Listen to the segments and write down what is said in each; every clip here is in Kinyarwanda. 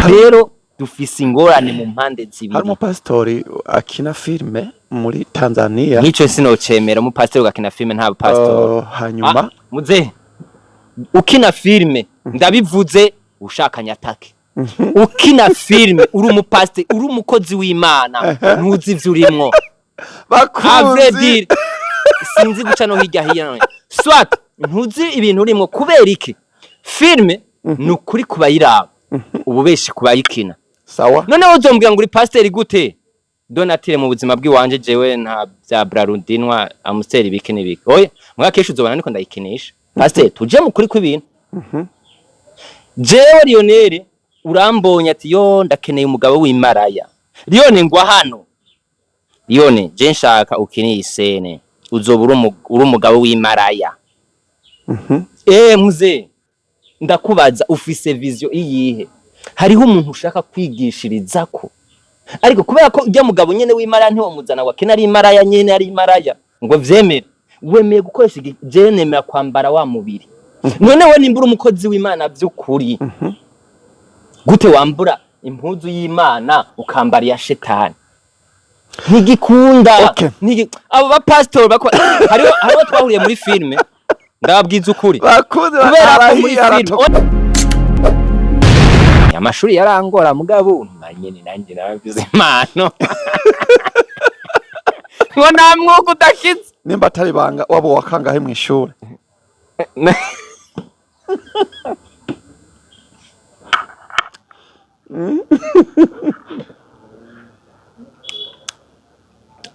rero dufise ingorane mu mpande zibiri. Hari umupasitori akina filme muri Tanzania. Nico sinocemera umupasitori ugakina filme nta pastori. Hanyuma muze ukina filme ndabivuze ushaka nyatake. Ukina filme uri umupasitori uri umukozi w'Imana ntuzi ivyo urimwo. Bakunzi sinzi guca no hirya hino. Swat ntuzi ibintu urimwo kubera iki? Filme nukuri kubayiraba. Ububeshi kubayikina. Sawa. None uzombwira ngo uri pasteur gute? Donatire mu buzima bw'iwanje jewe nta bya Brarudinwa amuseri bikini biki. Oya, mwa kesho uzobana niko ndayikinisha. Pasteur tuje mu kuri kw'ibintu. Jewe Lionel urambonye ati yo ndakeneye umugabo w'Imaraya. Lione ngwa hano. Lione je nshaka ukiniye isene. Uzobura uri umugabo w'Imaraya. Muze ndakubaza ufise vision iyihe? Hariho umuntu ushaka kwigishiriza ko ariko kubera ko ujya mugabo nyene w'Imaraya ntiwo muzana wakena ari Imaraya nyene ari Imaraya ngo vyemere wemeye gukoresha je nemera kwambara wa mubiri. None we nimbura umukozi w'Imana by'ukuri gute wambura impuzu y'Imana ukambara ya shetani ntigikunda. Abo ba pastor hariho twahuriye muri filme ndababwiza ukuri kubera ko muri filme amashuri yarangora mugabo nyene nanjye nabivuze impano ngo nta mwuga udakize nimba atari banga wabo wakangahe mu ishuri.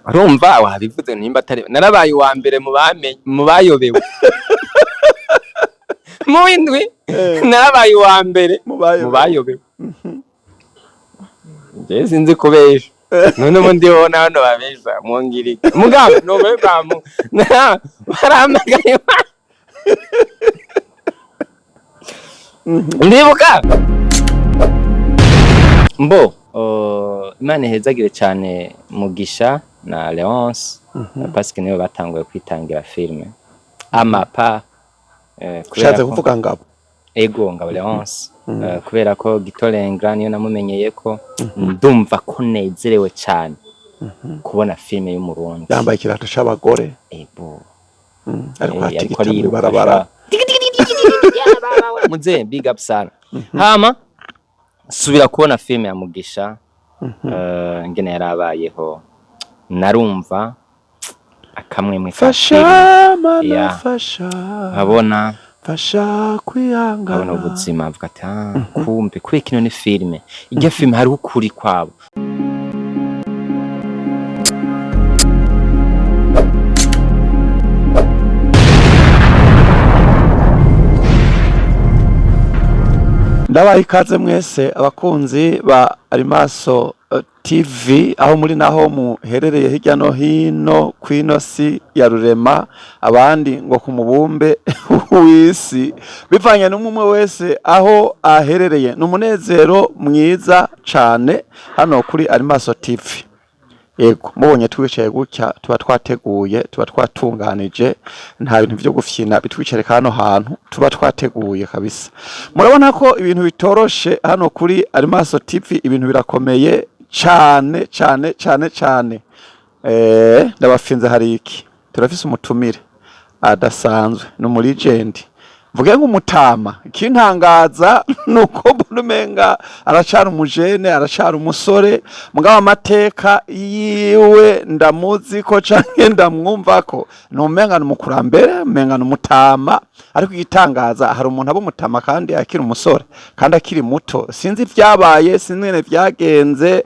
Urumva wabivuze nimba atari narabaye wa mbere mu bayobewe mu indwi narabaye wa mbere mu bayobewe. Je sinzi kubesha none mo ndibona hano babesha mwongirike mugabo no bebamu baramagaye ndibuka mbo Imana ihezagire cyane Mugisha na Leonce parce que nibo batanguye kwitangira filme amapa kushaze kuvuga ngabo ego ngabo Leonce kubera ko Gitolengra niyo namumenyeye ko ndumva ko nezerewe cyane kubona filme y'umurundi yambaye ikirato c'abagore ego ariko hatigita barabara muze big up sana hama subira kubona filme ya Mugisha ngene yarabayeho narumva akamwe mu fasha mana fasha abona fasha kwihangana abona ubuzima avuga ati kumbe kuri kino ni filme ijya filme hari ukuri kwabo. Ndabaye ikaze mwese abakunzi ba Arimaso TV aho muri naho muherereye hirya no hino kwino si ya rurema abandi ngo kumubumbe w'isi bivanye n'umwe wese aho aherereye n'umunezero mwiza cane hano kuri Arimaso TV. Yego mubonye twicaye gutya tuba twateguye tuba twatunganije nta bintu byo gufyina bitwicereka hano hantu tuba twateguye kabisa. Murabona ko ibintu bitoroshe hano kuri Arimaso TV ibintu birakomeye cyane cyane cyane cyane. Ndabafinze hari iki turafise umutumire adasanzwe no muri legend vuge nk'umutama ikintangaza nuko mbona aracara umujene aracara umusore mugabo amateka yiwe ndamuzi ko canke ndamwumva ko numenga n'umukurambere menga n'umutama ariko igitangaza hari umuntu abumutama kandi akiri umusore kandi akiri muto sinzi vyabaye sinene vyagenze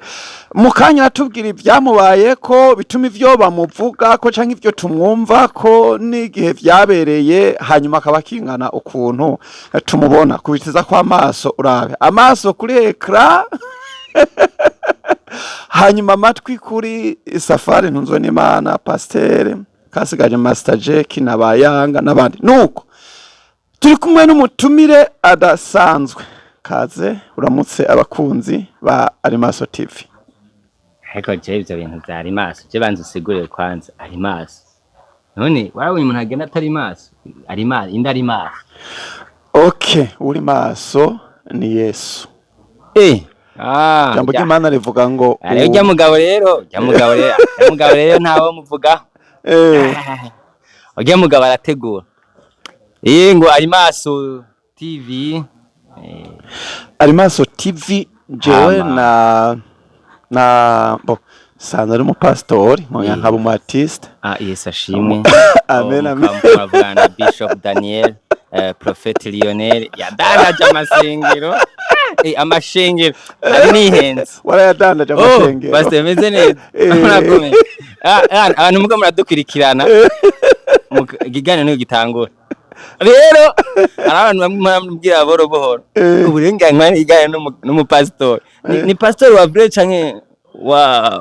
mukanya tubwira ibyamubaye ko bituma ivyo bamuvuga ko canke ivyo tumwumva ko n'igihe vyabereye hanyuma akabakingana ukuntu tumubona kubitiza kwa amaso urabe amaso kuri ekra hanyuma amatwi kuri Safari Ntunzwe n'Imana Pasteur Kasigaje Master Jack n'abayanga n'abandi nuko turi kumwe n'umutumire adasanzwe kaze uramutse abakunzi ba Arimaso TV. Heko je ivyo bintu vya Arimaso je banze usigure kwanza Arimaso none wawe umuntu agenda atari maso Arimaso inda Arimaso okay uri maso ni Yesu Ijambo ry'Imana rivuga ngo rero ujya mugabo rero ntawe muvuga ujya mugabo arategura ngo Arimaso TV Arimaso TV jewe na sana ari umupastori nkaba umu artiste Yesu ashimwe amen amen na Bishop Daniel Prophet Lionel yadandaje amasengero amashengero ari nihenze warayadandaje amashengero basta meze neza murakomeye abantu muko muradukurikirana gigane no gitangura rero abantu bamubwira boro uburenganzira igane n'umupastori ni pastor wa vrai canke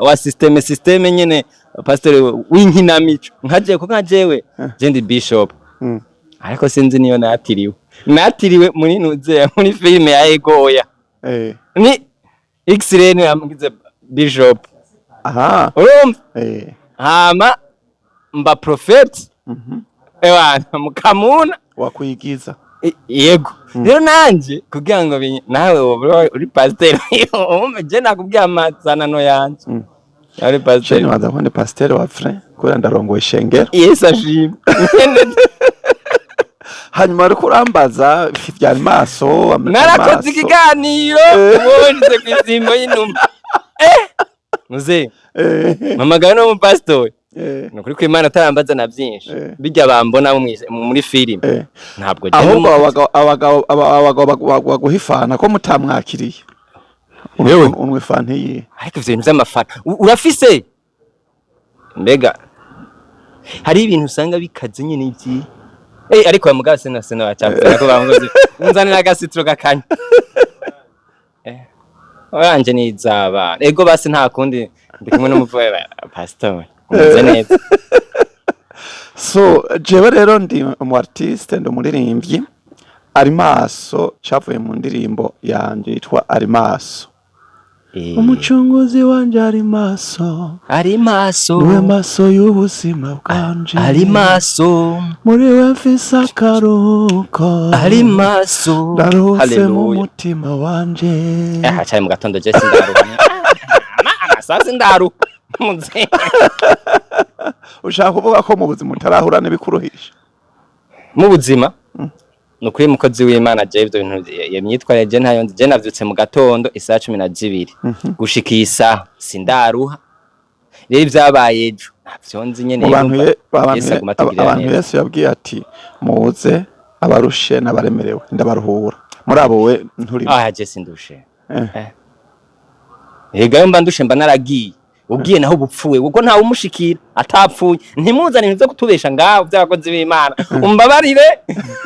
wa systeme nyene pastor w'inkinamico nkaje ko nkajewe je ndi bishop ariko sinzi niyo natiriwe muri nuze muri filme ya Egoya ni X-Ray yamugize bishop hama mba prophet ewana mukamuna wakwigiza yego rero nanje kugira ngo nawe uri pasteur je nakubwiye amazanano yanje ari pasteur ni wadakone pasteur wa frère kura ndarongoye shengero Yesu ashimwe hanyuma ariko urambaza vya Arimaso narakoze ikiganiro ubonye kwizimbo y'inuma muze mamagana no mu pastor nukuri ko Imana tarambaza na byinshi bijya bambona muri filime ntabwo je abagabo baguhifana ko mutamwakiriye wewe unwe fantiye ariko ivyo bintu by'amafana urafise mbega hari ibintu usanga bikaze nyine iki ariko ya mugase na sena bacapfira ko bangoze unzanira agasitro gakanya oranje nizaba ego basi nta kundi ndikumwe n'umuvuye pastor neza so jewe rero ndi umu artiste ndi umuririmbyi Arimaso cyavuye mu ndirimbo yanje yitwa Arimaso umucunguzi wanje Arimaso niwe maso y'ubuzima bwanje Arimaso muri we mfise akaruhuko Arimaso ndaruhutse mu mutima wanje cyari mu gatondo je sindaruha amasazi ndaru ushaka kuvuga ko mu buzima utarahura n'ibikuruhisha mu buzima nukuri mukozi w'Imana je ivyo bintu yemyitware je ntayo je navyutse mu gatondo isaha 12 gushika isa sindaruha rero byabaye ejo navyonzi nyene abantu Yesu yabwiye ati muze abarushe n'abaremerewe ndabaruhura muri abo we nturi je sindushe ega mba ndushe mba naragiye ubwiye naho bupfuwe ubwo ntawe umushikira atapfuye ntimuzane ibintu byo kutubesha ngaho by'abakozi b'Imana umbabarire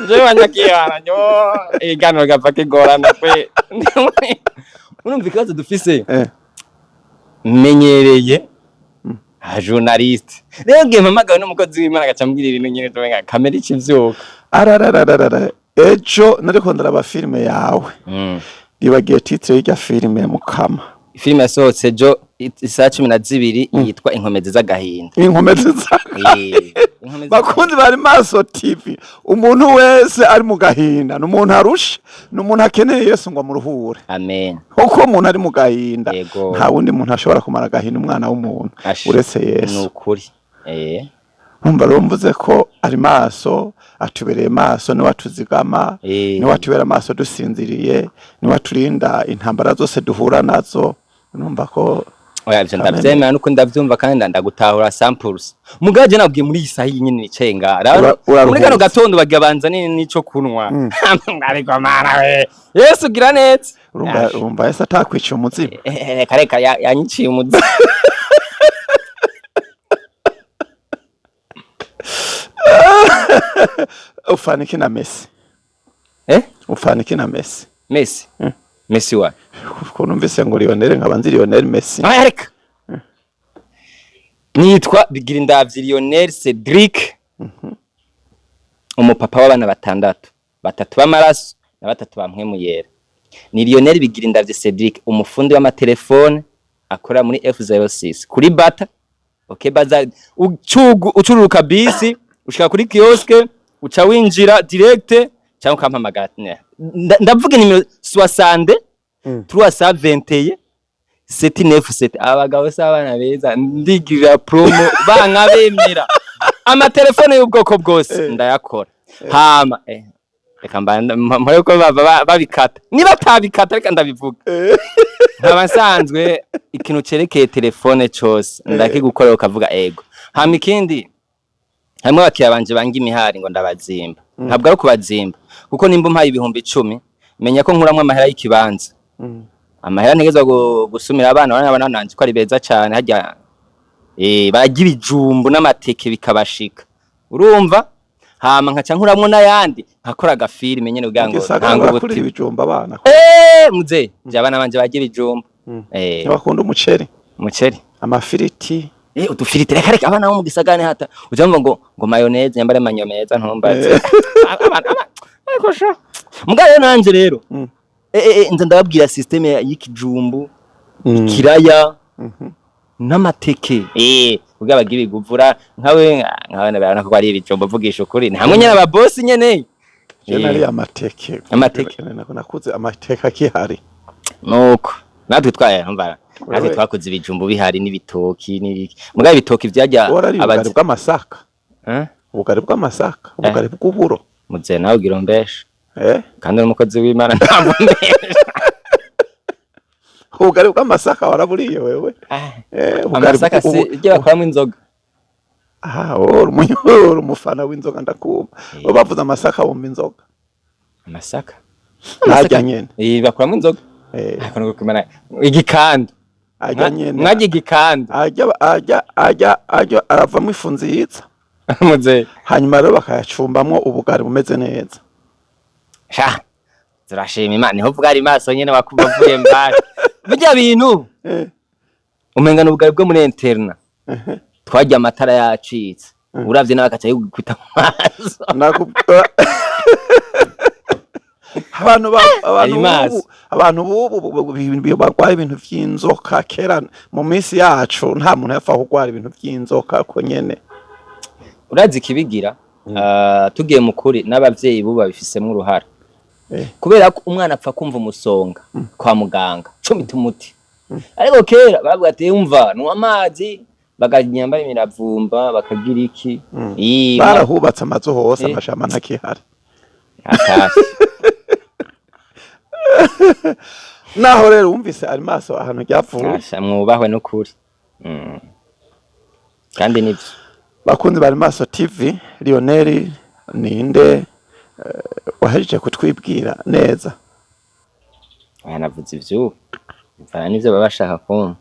je banyakiyana nyo igano gapfa kigorana kwe urumva ikaze dufise menyereye journaliste rero ngiye mpamagawe n'umukozi w'Imana agacambwira ibintu nyine tubenga kamera ikivyuka ejo nariko ndaraba filme yawe bibagiye titre y'irya filme Mukama filime yasohotse jo isaha 12 yitwa Inkomezi z'agahinda bakundi bari Arimaso TV umuntu wese ari mu gahinda n'umuntu arusha n'umuntu akeneye Yesu ngo amuruhure amen uko umuntu ari mu gahinda nta wundi muntu ashobora kumara agahinda umwana w'umuntu uretse Yesu n'ukuri umva rumvuze ko Arimaso atubereye maso ni watuzigama ni watubera maso dusinziriye ni waturinda intambara zose duhura nazo numva ko oya byo ndavyemera nuko ndavyumva kandi ndagutahura samples mugaje nabwiye muri isahi nyine nicaye ngara muri kano gatondo bagabanza nico kunwa ariko mana we Yesu gira neza urumva Yesu atakwica umuzimu reka yanyiciye umuzimu ufaniki na Messi ufaniki na Messi Messi wa ko numvise ngo Lionel nkabanzi Lionel Messi reka nitwa Bigirindavyi Lionel Cedric umupapa w'abana batandatu batatu b'amaraso na batatu bamwe yera ni Lionel Bigirindavyi Cedric umufundi w'amatelefone akora muri F06 kuri bata baza ucururuka bisi ushika kuri kioske uca winjira direct cyangwa ukampamagara ndavuga nimero 60 321 797 abagabo s'abana beza ndigirira promo banka bemera amatelefone y'ubwoko bwose ndayakora hama reka mpore ko babikata niba tabikata reka ndabivuga nkaba nsanzwe ikintu cerekeye telefone cyose ndakigukorera ukavuga ego hama ikindi hamwe bakiya banje banga imihari ngo ndabazimba ntabwo ari kubazimba kuko nimba mpaye ibihumbi 10 menya ko nkuramwe amahera y'ikibanza amahera ntegezwa gusumira abana nanje ko ari beza cyane hajya bagira ijumbu n'amateke bikabashika urumva hama nkaca nkuramwe n'ayandi nkakora agafilime nyene ugira ngo ntango buti ibijumba abana muze abana banje bagira ijumbu bakunda umuceri amafiriti udufiriti reka abana bo mu gisagane hata ujamva ngo mayonnaise nyambare manyomeza ntumbaze ariko sha mugaye nanje rero nza ndababwira systeme y'ikijumbu ikiraya n'amateke kugira bagira iguvura nkawe barana ko ari ibijumbu vugisha ukuri hamwe nyene aba boss nyene nari amateke nakuze amateke akihari nuko natwe twayambara natwe twakoze ibijumbu bihari n'ibitoki n'ibiki mugaye ibitoki vyajya abazi bw'amasaka ubugari bw'amasaka ubugari bw'uburo muze nawe ugira mbesha kandi n'umukozi w'Imana ntabonesha ubugari bw'amasaka waraburiye wewe amasaka si ibyo bakwamwe inzoga umufana w'inzoga ndakumva bavuze amasaka wumva inzoga amasaka najya nyene bakwamwe inzoga akono kumana igikando mwaje igikando ajya aravamo ifu nziza muze hanyuma rero bakayacumbamwo ubugari bumeze neza sha turashima Imana niho vuga ari maso nyene bakubavuye mbari bijya bintu umengana ubugari bwo muri interna twajya amatara yacitse uravye n'abakaca yigwita maso abantu bubu barwaye ibintu vy'inzoka kera mu minsi yacu nta muntu yafa kugwara ibintu vy'inzoka ko nyene urazi kibigira tugiye mukuri n'abavyeyi buba bifisemo uruhara kubera ko umwana apfa kumva umusonga kwa muganga cumita umuti ariko kera bavuga ati umva nuwa amazi baganyamba imiravumba bakagira iki barahubatse amazu hose amashamba ntakihari naho rero wumvise ari maso ahantu ryavuye mwubahwe n'ukuri kandi nivyo bakunzi bari maso TV Lionel ninde wahejeje kutwibwira neza navuze ivyo mfana nivyo babashaka kumva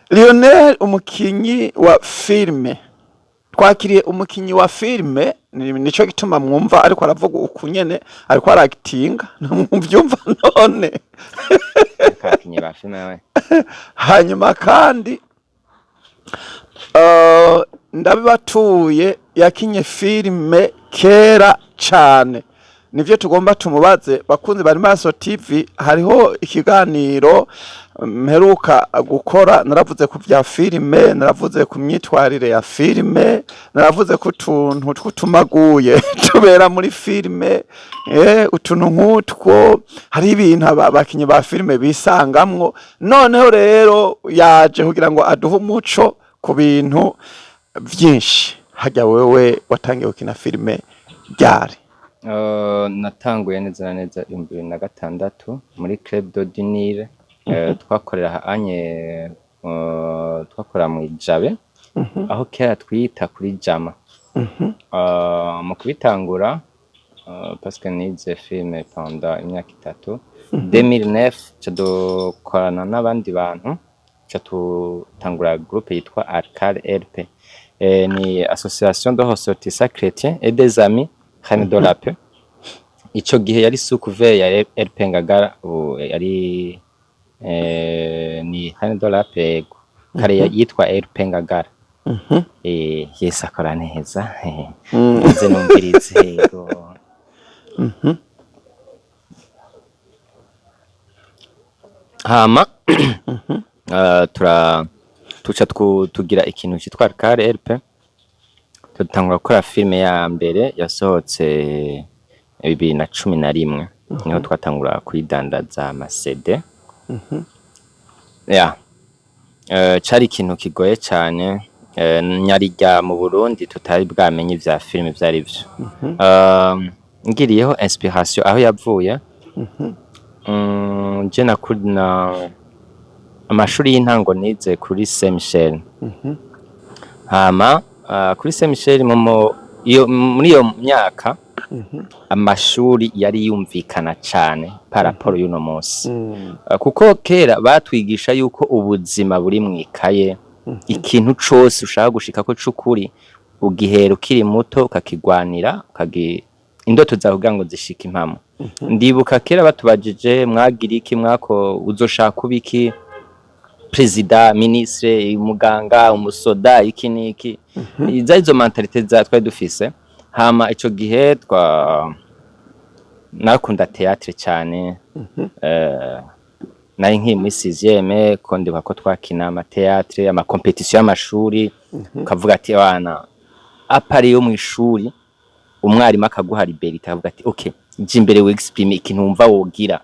Lionel umukinyi wa filme twakiriye umukinyi wa filme nico gituma mwumva ariko aravuga ukunyene ariko aractinga mwumvyumva none kakinyi ba filme we hanyuma kandi ndabibatuye yakinye filme kera cyane nivyo tugomba tumubaze bakunzi bari maso TV hariho ikiganiro mperuka gukora naravuze ku bya filme naravuze ku myitwarire ya filme naravuze ku tuntu twutumaguye tubera muri filme utuntu nk'utwo hari ibintu abakinyi ba filme bisangamwo noneho rero yaje kugira ngo aduhe umuco ku bintu byinshi hajya wewe watangiye gukina filme ryari natanguye neza 2006 muri Club d'Odinire twakorera anye twakora mu Ijabe aho kera twita kuri Jama mu kubitangura parce que nize filme pendant imyaka 3 2009 cyadukorana n'abandi bantu cyatutangura groupe yitwa Arcal RP ni association de ressortissants chrétiens et des amis Reine de la Paix ico gihe yari sukuve ya RP Ngagara yari ni Reine de la Paix kare yitwa RP Ngagara yes akora neza nze numvirize go hama tugira ikintu cyitwa Arcal RP tutangura gukora filme ya mbere yasohotse 2011 niho twatangura kuyidandaza amasede. Ya cari ikintu kigoye cyane, nyarijya mu Burundi tutari bwamenye vya filime vyari vyo. Ngiriyeho inspiration aho yavuye. Je nakuna amashuri y'intango nize kuri Saint Michel. Hama kuri Saint Michel muri iyo myaka amashuri yari yumvikana cyane paraporo y'uno munsi. Kuko kera batwigisha yuko ubuzima buri mwikaye, ikintu cose ushaka gushika ko cukuri ugihera ukiri muto ukakigwanira indoto zawe kugira ngo zishike impamo. Ndibuka kera batubajije mwagira iki, mwako uzoshaka kubiki, president, ministre, umuganga, umusoda, iki niki. Izo mentalite za twari dufise. Hama ico gihe nakunda théâtre cyane. Nari nkiri muri 6e ko ndibuka ko twakina ama théâtre, ama competition y'amashuri. Ukavuga ati wana apari yo mu ishuri umwarimu akaguha liberté akavuga ati okay je imbere we exprime ikintu wumva wogira.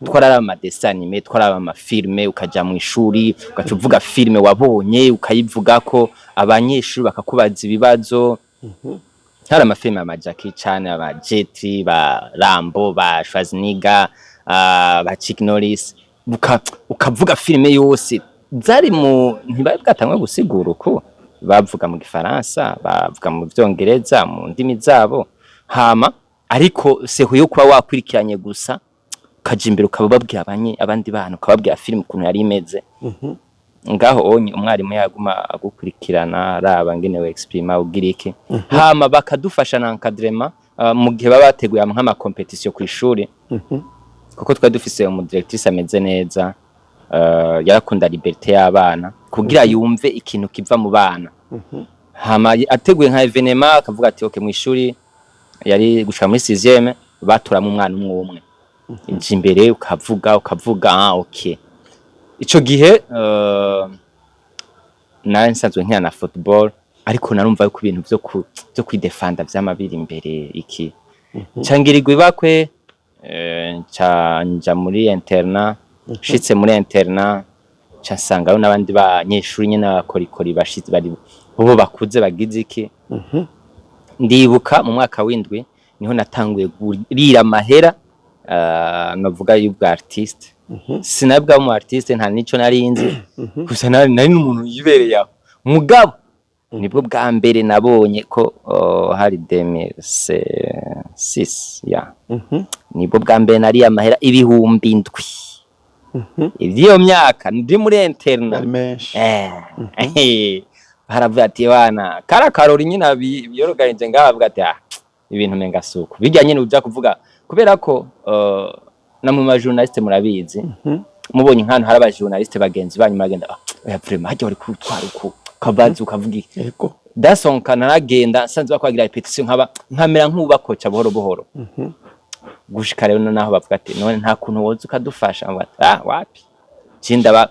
Twarara ama dessin animé, twarara ama filme, ukaja mu ishuri ugacuvuga filme wabonye ukayivuga ko abanyeshuri bakakubaza ibibazo. Hari amafilme ama Jackie Chan, aba Jet, ba Rambo, ba Schwarzenegger, ba Chuck Norris, ukavuga filme yose zari ntibari bwatangwe gusigura uko bavuga mu Gifaransa, bavuga mu Byongereza, mu ndimi zabo. Hama ariko seho yo kuba wakwirikiranye gusa kaje imbere ukababwira abandi bantu, ukababwira filme ukuntu yari imeze. Ngaho onye umwarimu yaguma agukurikirana araba ngene we exprime ugira iki. Hama bakadufasha na encadrement mu gihe baba bateguye nk'ama competition ku ishuri. Kuko twari dufise umudirectrice ameze neza, yarakunda liberté y'abana kugira yumve ikintu kiva mu bana. Hama ateguye nka evenement akavuga ati okay mu ishuri yari gushika muri 6e batura mu mwana umwe inje imbere ukavuga okay. Ico gihe nari nsanzwe nkina na football ariko narumva yuko ibintu byo kwidefanda vy'amabiri imbere iki. Cangirigwa ibakwe nja muri interna, shitse muri interna casangayo n'abandi banyeshuri nyene abakorikori bashitse bari bo bakuze bagize iki. Ndibuka mu mwaka w'indwi niho natanguye gurira amahera navuga y'ubwa artiste. Sinabwa mu artiste nta nico narinzi, gusa nari n'umuntu yibereye aho. Mugabo nibwo bwa mbere nabonye ko hari 2006 ya nibwo bwa mbere nari amahera ibihumbi indwi. Ivyo myaka ndi muri interna haravuga ati wana karakarori nyina biyoroganije ngabavuga ati ibintu menga suko bijyanye n'uja kuvuga kubera ko na mu journaliste murabizi mubonye nkano hari aba journaliste bagenzi banyu magenda vraiment hajya wari kutwara uko kabazi ukavuga yego dasonka naragenda sanzwe bakwagira repetition nkamera nk'ubakoca buhoro buhoro. Gushika rero naho bavuga ati none nta kuntu woza ukadufasha wapi cinda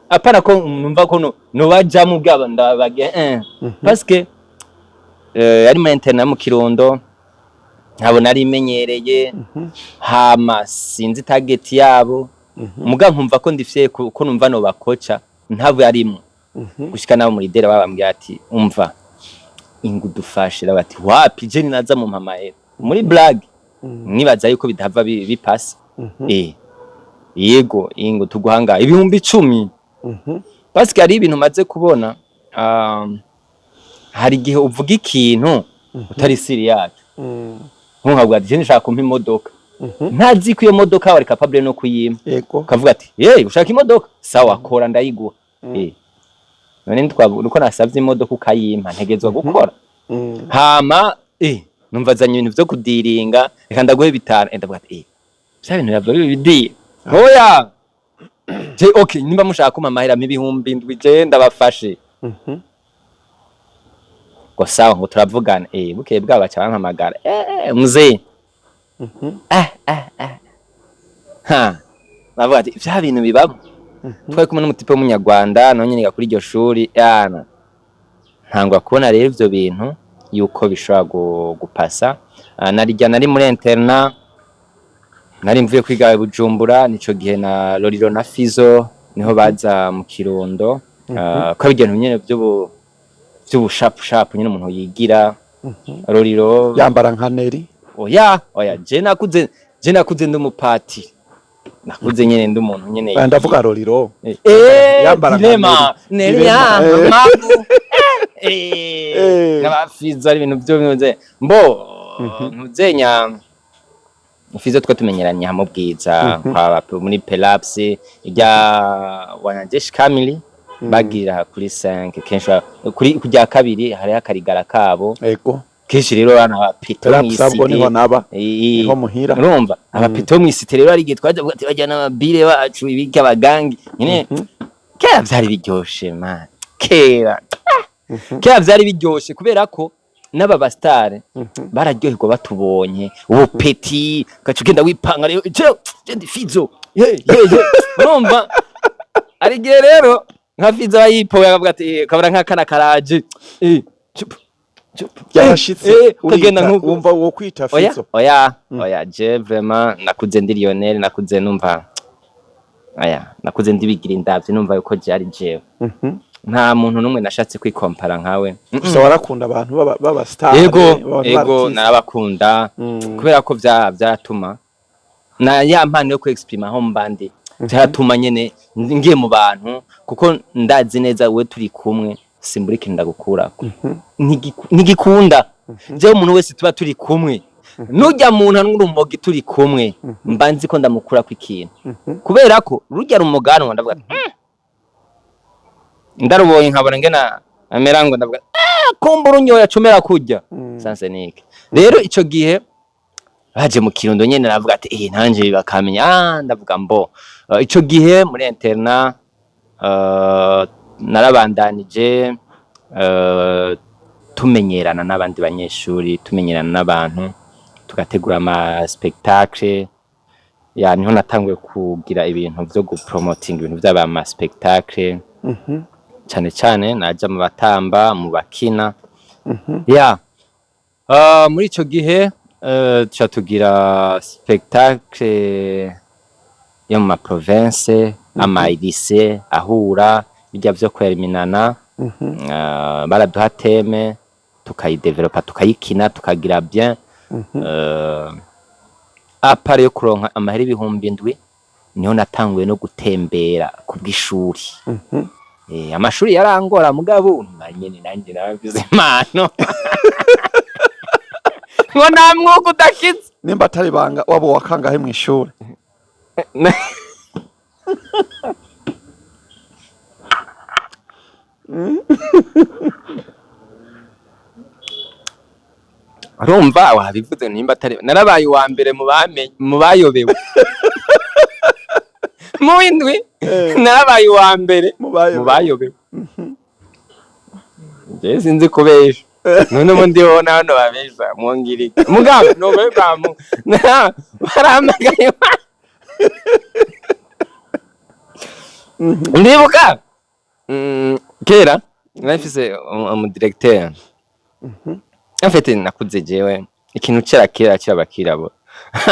apana ko numva ko no baja mu bwabo ndabage parce que yari mu internet mu Kirundo nkabo nari menyereye. Hama sinzi target yabo muga nkumva ko ndifye ko numva no bakoca ntabo yarimo. Gushika nabo muri dere babambye ati umva ingudufashira bati wapi je naza mu mamaye muri blague nibaza yuko bidahava bipasa. Yego ingo tuguhanga ibihumbi 10. Parce que ari ibintu maze kubona hari gihe uvuga ikintu utari serious. Nk'ubwo ati nshaka kumpa imodoka ntazi ko iyo modoka wari capable no kuyima. Kavuga ati ushaka imodoka sawa kora ndayiguha. None uko nasavye imodoka ukayimpa ntegezwa gukora. Hama numva zanye ibintu byo kudiringa reka ndaguhe bitanu ndavuga ati bya bintu yavyo bibidi hoya je okay nimba mushaka kuma mahera mibihumbi ndwi je ndabafashe. Ko sawa ngo turavugana bukeye bwaba cyabampamagara muze navuga ati bya bintu bibabo. Twari kumwe n'umutipe w'umunyarwanda none niga kuri iryo shuri yana ntangwa kubona rero ivyo bintu yuko bishobora gupasa. Narijya nari muri interna, nari mvuye kwiga Bujumbura, nico gihe na Loriro na Fizo niho baza mu Kirundo. Ko bigenda nyene by'ubushapu nyene umuntu yigira. Loriro yambara nka Neri. Oya je nakuze ndumupati, nakuze nyene ndi umuntu nyene ndavuga Loriro yambara nka Neri magu n'abafizo ari ibintu byo mbo ntuzenya Fizo twa tumenyeranye hamwe Bwiza kwa muri Pelapse ijya wanajeshi kamili bagira kuri 5 kenshi kuri kujya kabiri hari akarigara kabo ego kenshi rero bana bapito mw'isite niho muhira urumva abapito mw'isite rero ari gitwaje bugati bajyana ababire bacu ibika abagangi nyine kera byari biryoshe man kera byari biryoshe kubera ko n'aba bastare bararyoherwa batubonye ubu peti gacu genda wipanga rero je Fizo urumva ari gihe rero nka Fizo ayipoye akavuga ati kabura nk'akana karaje yashitse urigenda wumva wo kwita Fizo. Oya je vraiment nakuze ndi Lionel, nakuze numva nakuze ndibigira indavye numva yuko je ari jewe. Nta muntu numwe nashatse kwikompara nkawe. Gusa warakunda abantu baba star. Ego narabakunda kubera ko byatuma na ya mpano yo kwexprima aho mbandi byatuma nyene ngiye mu bantu kuko ndazi neza we turi kumwe simburike ndagukurako ntigikunda je umuntu wese tuba turi kumwe nujya muntu n'urumogi turi kumwe mbanzi ko ndamukura ku ikintu kubera ko rujya rumugano ndavuga ndarubonye nkabona ngena amerango ndavuga kumbura unyoya cumera kujya sansenike rero ico gihe baje mu Kirundo nyene navuga ati nanje bakamenya ndavuga mbo ico gihe muri interna narabandanije tumenyerana n'abandi banyeshuri tumenyerana n'abantu tugategura ama spectacle niho natanguye kugira ibintu byo gupromoting ibintu by'aba ama spectacle cyane naja mu batamba mu bakina muri ico gihe tugira spectacle yo mu province ama lycée ahura bijya byo kweriminana baraduha teme tukayidevelopa tukayikina tukagira bien apare yo kuronka amahera 7,000 niho natanguye no gutembera ku bw'ishuri amashuri yarangora mugabo nyene nanjye narabize impano ngo namwuko udakize nimba atari banga wabo wakangahe mu ishuri urumva wabivuze nimba atari narabaye wa mbere mu bayobewe mu windwi narabaye wa mbere mu bayobewe je sinzi kubesha none mo ndibona hano babesha mwongiri mugabo no bekamu baramagaye ndibuka kera nafise umudirecteur afite nakuze jewe ikintu kera cyabakirabo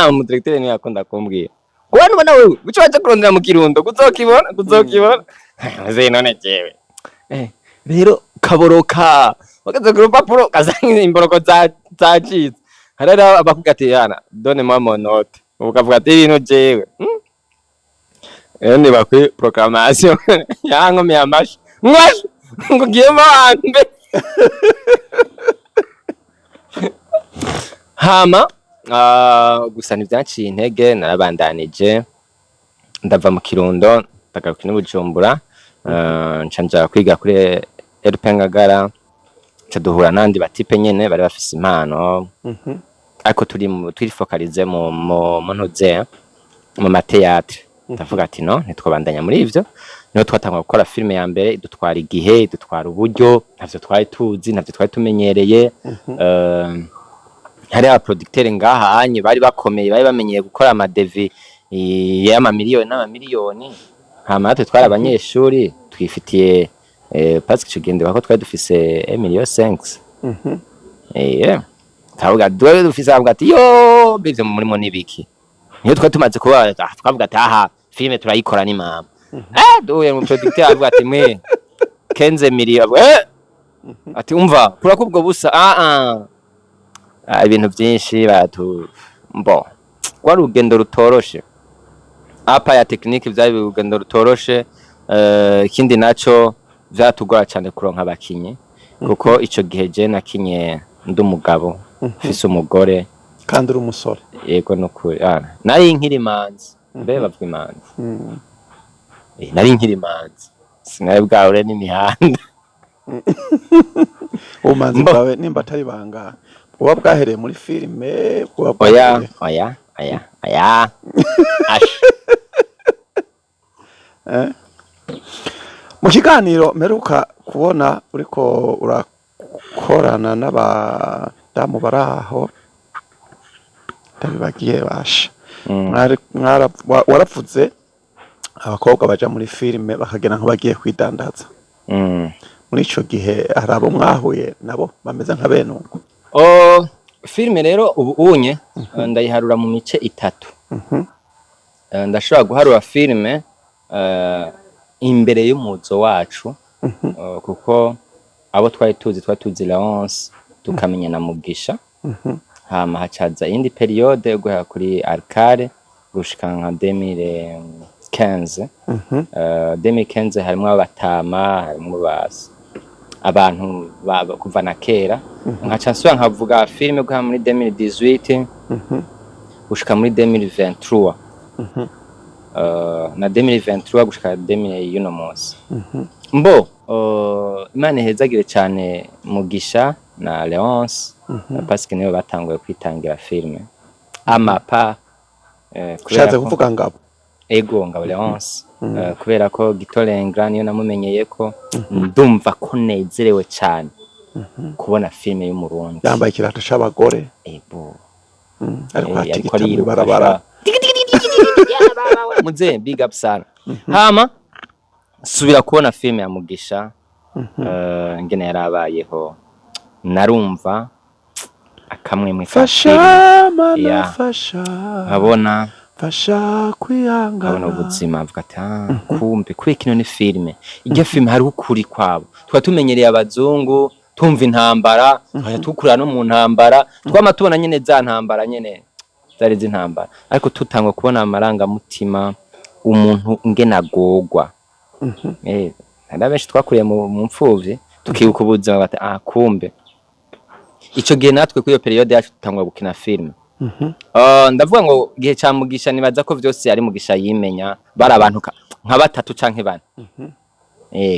umudirecteur niwe yakunda kumbwira kwani bona wewe uco waje kurondera mu Kirundo kuzokibona ze none jewe rero kaboroka bakaza ku rupapuro kazanye imboroko zacitse harara abakuga ati yana done mama note ukavuga ati ibintu jewe ni bakwe proclamation yango me amash mwash ngo giyema ambe hama gusa nivyanciye intege narabandanije ndava mu Kirundo ndagaruka n'Ubujumbura nca kwiga kuri Ngagara duhura n'andi batipe nyene bari bafise impano ariko turi focalize mu ntuze mu mateatre ndavuga ati no ntitwabandanya muri ivyo niho twatangwa gukora filime ya mbere idutwara igihe idutwara uburyo ntavyo twari tuzi ntavyo twari tumenyereye hari aba producteur ngaha anye bari bakomeye bari bamenyeye gukora amadevi y'amamiliyoni n'amamiliyoni hama natwe twari abanyeshuri twifitiye parce que tugende bako twari dufise 1,5 million Twavuga dwe dufise avuga ati yo bivyo murimo nibiki. Niyo twa tumaze kuba twavuga ati aha filme turayikora ni mama. Duye mu producteur avuga ati mwe Kenze Miri ati umva kurakubwo busa ibintu byinshi batu mbo kwa rugendo rutoroshe apa ya technique vyari rugendo rutoroshe ikindi naco vyatugora cyane kuronka abakinyi kuko ico gihe je nakinye ndumugabo fise umugore kandi uri umusore yego nukuri nari nkiri manzi mbe bavuga imanzi nari nkiri manzi sinari bwahure n'imihanda umanzi bwawe nimba atari banga uba bwahereye muri filime oya mu kiganiro meruka kubona uriko urakorana n'abadamu baraho tabibagiye basha waravuze abakobwa baja muri filime bakagena nk'abagiye kwidandaza muri ico gihe hari abo mwahuye nabo bameze nka bene uko filime rero ubu unye ndayiharura mu mice 3 ndashobora guharura filime imbere y'umuzo wacu kuko abo twari tuzi Leonce tukamenya na Mugisha hama hacaza indi periode guhera kuri Arcade gushika nka 2015 2015 harimo abatama harimo basi abantu kuva na kera nkaca nsubira nkavuga filime guhera muri 2018 gushika muri 2023 na 2023 gushika 2000 munsi mbo Imana ihezagire cyane Mugisha na Leonce parce que nibo batanguye kwitangira filime amapa kushatse kuvuga ngabo ego ngabo Leonce kubera ko Gitolengra niyo namumenyeye ko ndumva ko nezerewe cyane kubona filime y'umurundi yambaye ikirato c'abagore ego ariko ati barabara muze big up sana hama subira kubona filime ya Mugisha ngene yarabayeho narumva akamwe fasha mana fasha abona fasha kwihangana abona ubuzima avuga ati kumbe kuri kino ni filime iryo filime hari ukuri kwabo twa tumenyereye abazungu tumva intambara tukurira no mu ntambara twama tubona nyene za ntambara nyene zari zintambara ariko tutangwa kubona amaranga mutima umuntu ngena agogwa ndabeshi twakuriye mu mfuvye tukibuka ubuzima bati kumbe ico gihe natwe kuri iyo periode yacu tutangwa gukina filime ndavuga ngo gihe ca Mugisha nibaza ko vyose yari Mugisha yimenya bari abantu nka batatu canke bane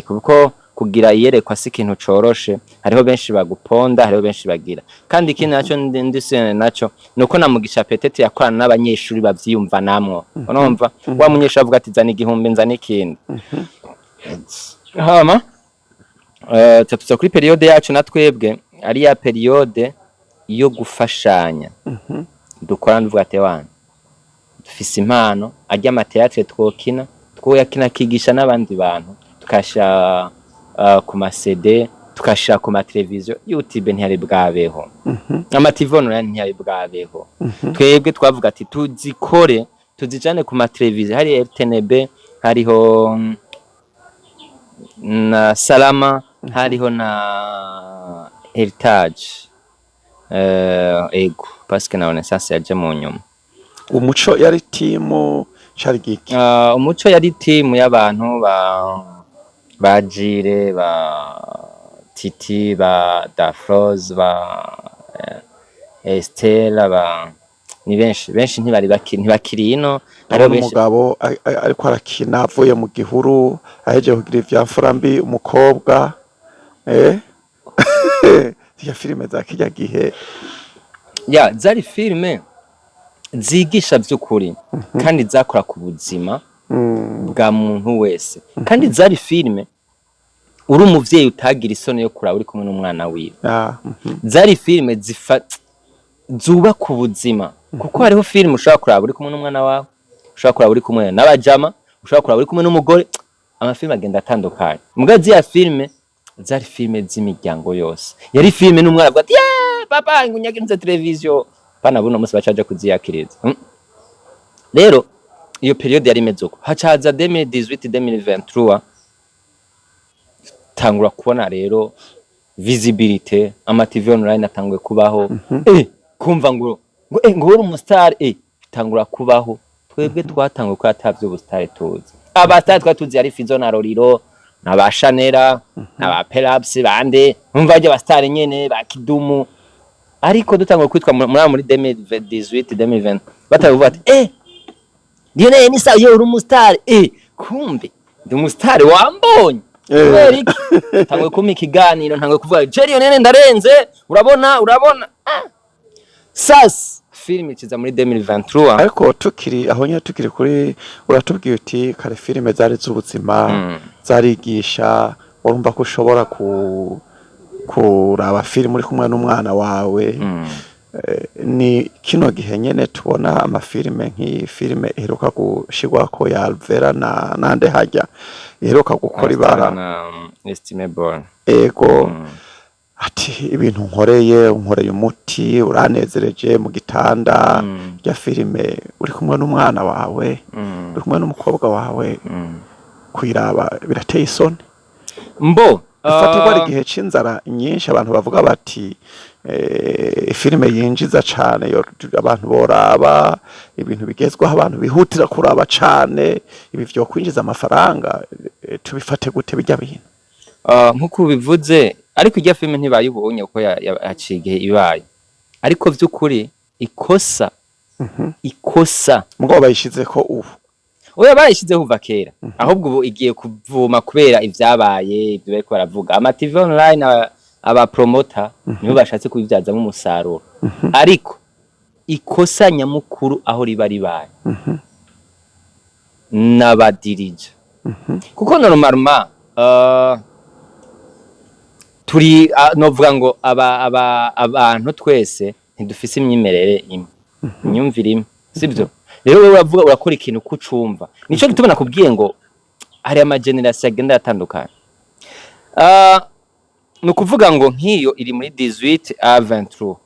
kuko kugira iyerekwa si ikintu coroshe hariho benshi baguponda hariho benshi bagira kandi ikindi naco ndise naco nuko na Mugisha petete yakorana n'abanyeshuri bavyiyumva namwo urumva wa munyeshuri avuga ati zana igihumbi nzana ikindi hama tutse kuri periode yacu natwebwe ari ya periode yo gufashanya dukora ndavuga ati wana dufise impano ajya amateatre twokina twoyakina kigisha n'abandi bantu tukasha ku ma CD tukashira ku ma televiziyo YouTube ntiyari bwabeho ama TV online ntiyari bwabeho twebwe twavuga ati tuzikore tuzijane ku ma televiziyo hari RTNB hariho na Salama hariho na Heritage ego parce que na Renaissance yaje mu nyuma umuco yari timu Charigiki umuco yari timu y'abantu ba Jire ba Titi ba Dafroze ba Estela ba ni benshi ntibari ntibakiri ino ari umugabo ariko arakina avuye mu gihuru aheje kugira ivyamfura mbi umukobwa ya filime za kijya gihe zari filime zigisha by'ukuri kandi zakora ku buzima bwa muntu wese kandi zari filime uri umuvyeyi utagira isoni yo kuraba uri kumwe n'umwana wiwe zari filime zuba ku buzima kuko hariho filime ushobora kuraba uri kumwe n'umwana wawe ushobora kuraba uri kumwe n'abajama ushobora kuraba uri kumwe n'umugore amafilime agenda atandukanye mugazi ya filime zari filime z'imiryango yose yari filime n'umwana avuga ati papa ngunyagize televiziyo bana buno musi bacaje kuziyakiriza. Rero iyo periode yari imeze uko hacaza 2018-2023 tangura kubona rero visibility ama TV online atangwe kubaho kumva ngo uri umustar bitangura kubaho twebwe twatangwe ko atavye ubustar tuzi abastar twatuzi ari Fizo na Roriro naba Chanera naba Pelaps bande umva aje abastar nyene ba Kidumu ariko dutangwe kwitwa muri 2018-2020 batavuga ati Dione ni sa yo uri umustar kumbe ndi umustar wambonye tangwe kuma ikiganiro ntangwe kuvuga Jerry nene ndarenze urabona sas film ikiza muri 2023 ariko tukiri aho nya tukiri kuri uratubwiye uti kare filime zari z'ubuzima zarigisha urumva ko ushobora kuraba film uri kumwe n'umwana wawe ni kino gihe nyene tubona amafilime nk'iyi filime iheruka gushigwa ko ya Alvera na nande hajya iheruka gukora ibara estimable ego ati ibintu nkoreye umuti uranezereje mu gitanda ya filime uri kumwe n'umwana wawe uri kumwe n'umukobwa wawe kwiraba birateye isoni mbo ifatirwa ari igihe c'inzara nyinshi abantu bavuga bati filime yinjiza cane abantu boraba ibintu bigezweho abantu bihutira kuraba cane ibi vyo kwinjiza amafaranga tubifate gute bijya bintu nkuko bivuze ariko ijya filime ntibayibonye uko yacigiye ibaye ariko vy'ukuri ikosa mugabo bayishize ko ubu oya bayishizeho uva kera ahubwo ubu igiye kuvuma kubera ivyabaye ibyo bariko baravuga ama TV online aba promoter nibo bashatse kubivyazamo umusaruro ariko ikosa nyamukuru aho riba ribaye n'abadirije kuko normalement turi novuga ngo abantu twese ntidufise imyimerere imwe imyumvire imwe sibyo rero wewe uravuga urakora ikintu kucumva nico gitubona kubwiye ngo hari ama generation agenda atandukanye no kuvuga ngo nkiyo iri muri 18-23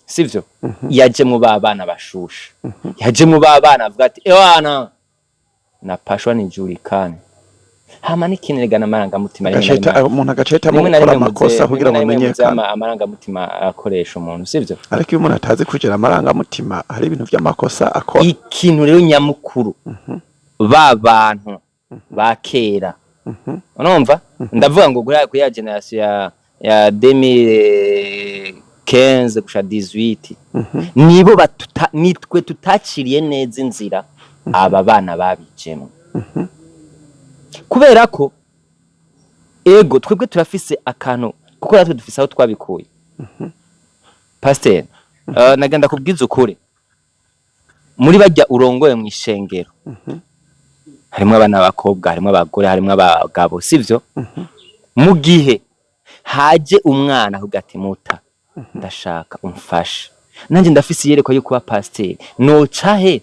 sivyo yaje mu babana bashusha yaje mu babana avuga ati ewana napashwa ni Jurikane hama nikinirega namaranga mutima umuntu agaceta mu gukora amakosa kugira ngo menyekane amaranga mutima akoresha umuntu sivyo ariko iyo umuntu atazi kugera amaranga mutima hari ibintu by'amakosa akora ikintu rero nyamukuru babantu bakera urumva ndavuga ngo kuri ya generation ya 2015 kusha 18 nibo nitwe tutaciriye neza inzira aba bana babijemo kubera ko ego twebwe turafise akantu kuko natwe dufise aho twabikuye pasteur nagenda kubwiza ukuri muri bajya urongoye mu ishengero harimo abana bakobwa harimo abagore harimo abagabo sivyo mu gihe haje umwana hugati muta ndashaka umfasha nanje ndafise yereko yo kuba pasteur noca he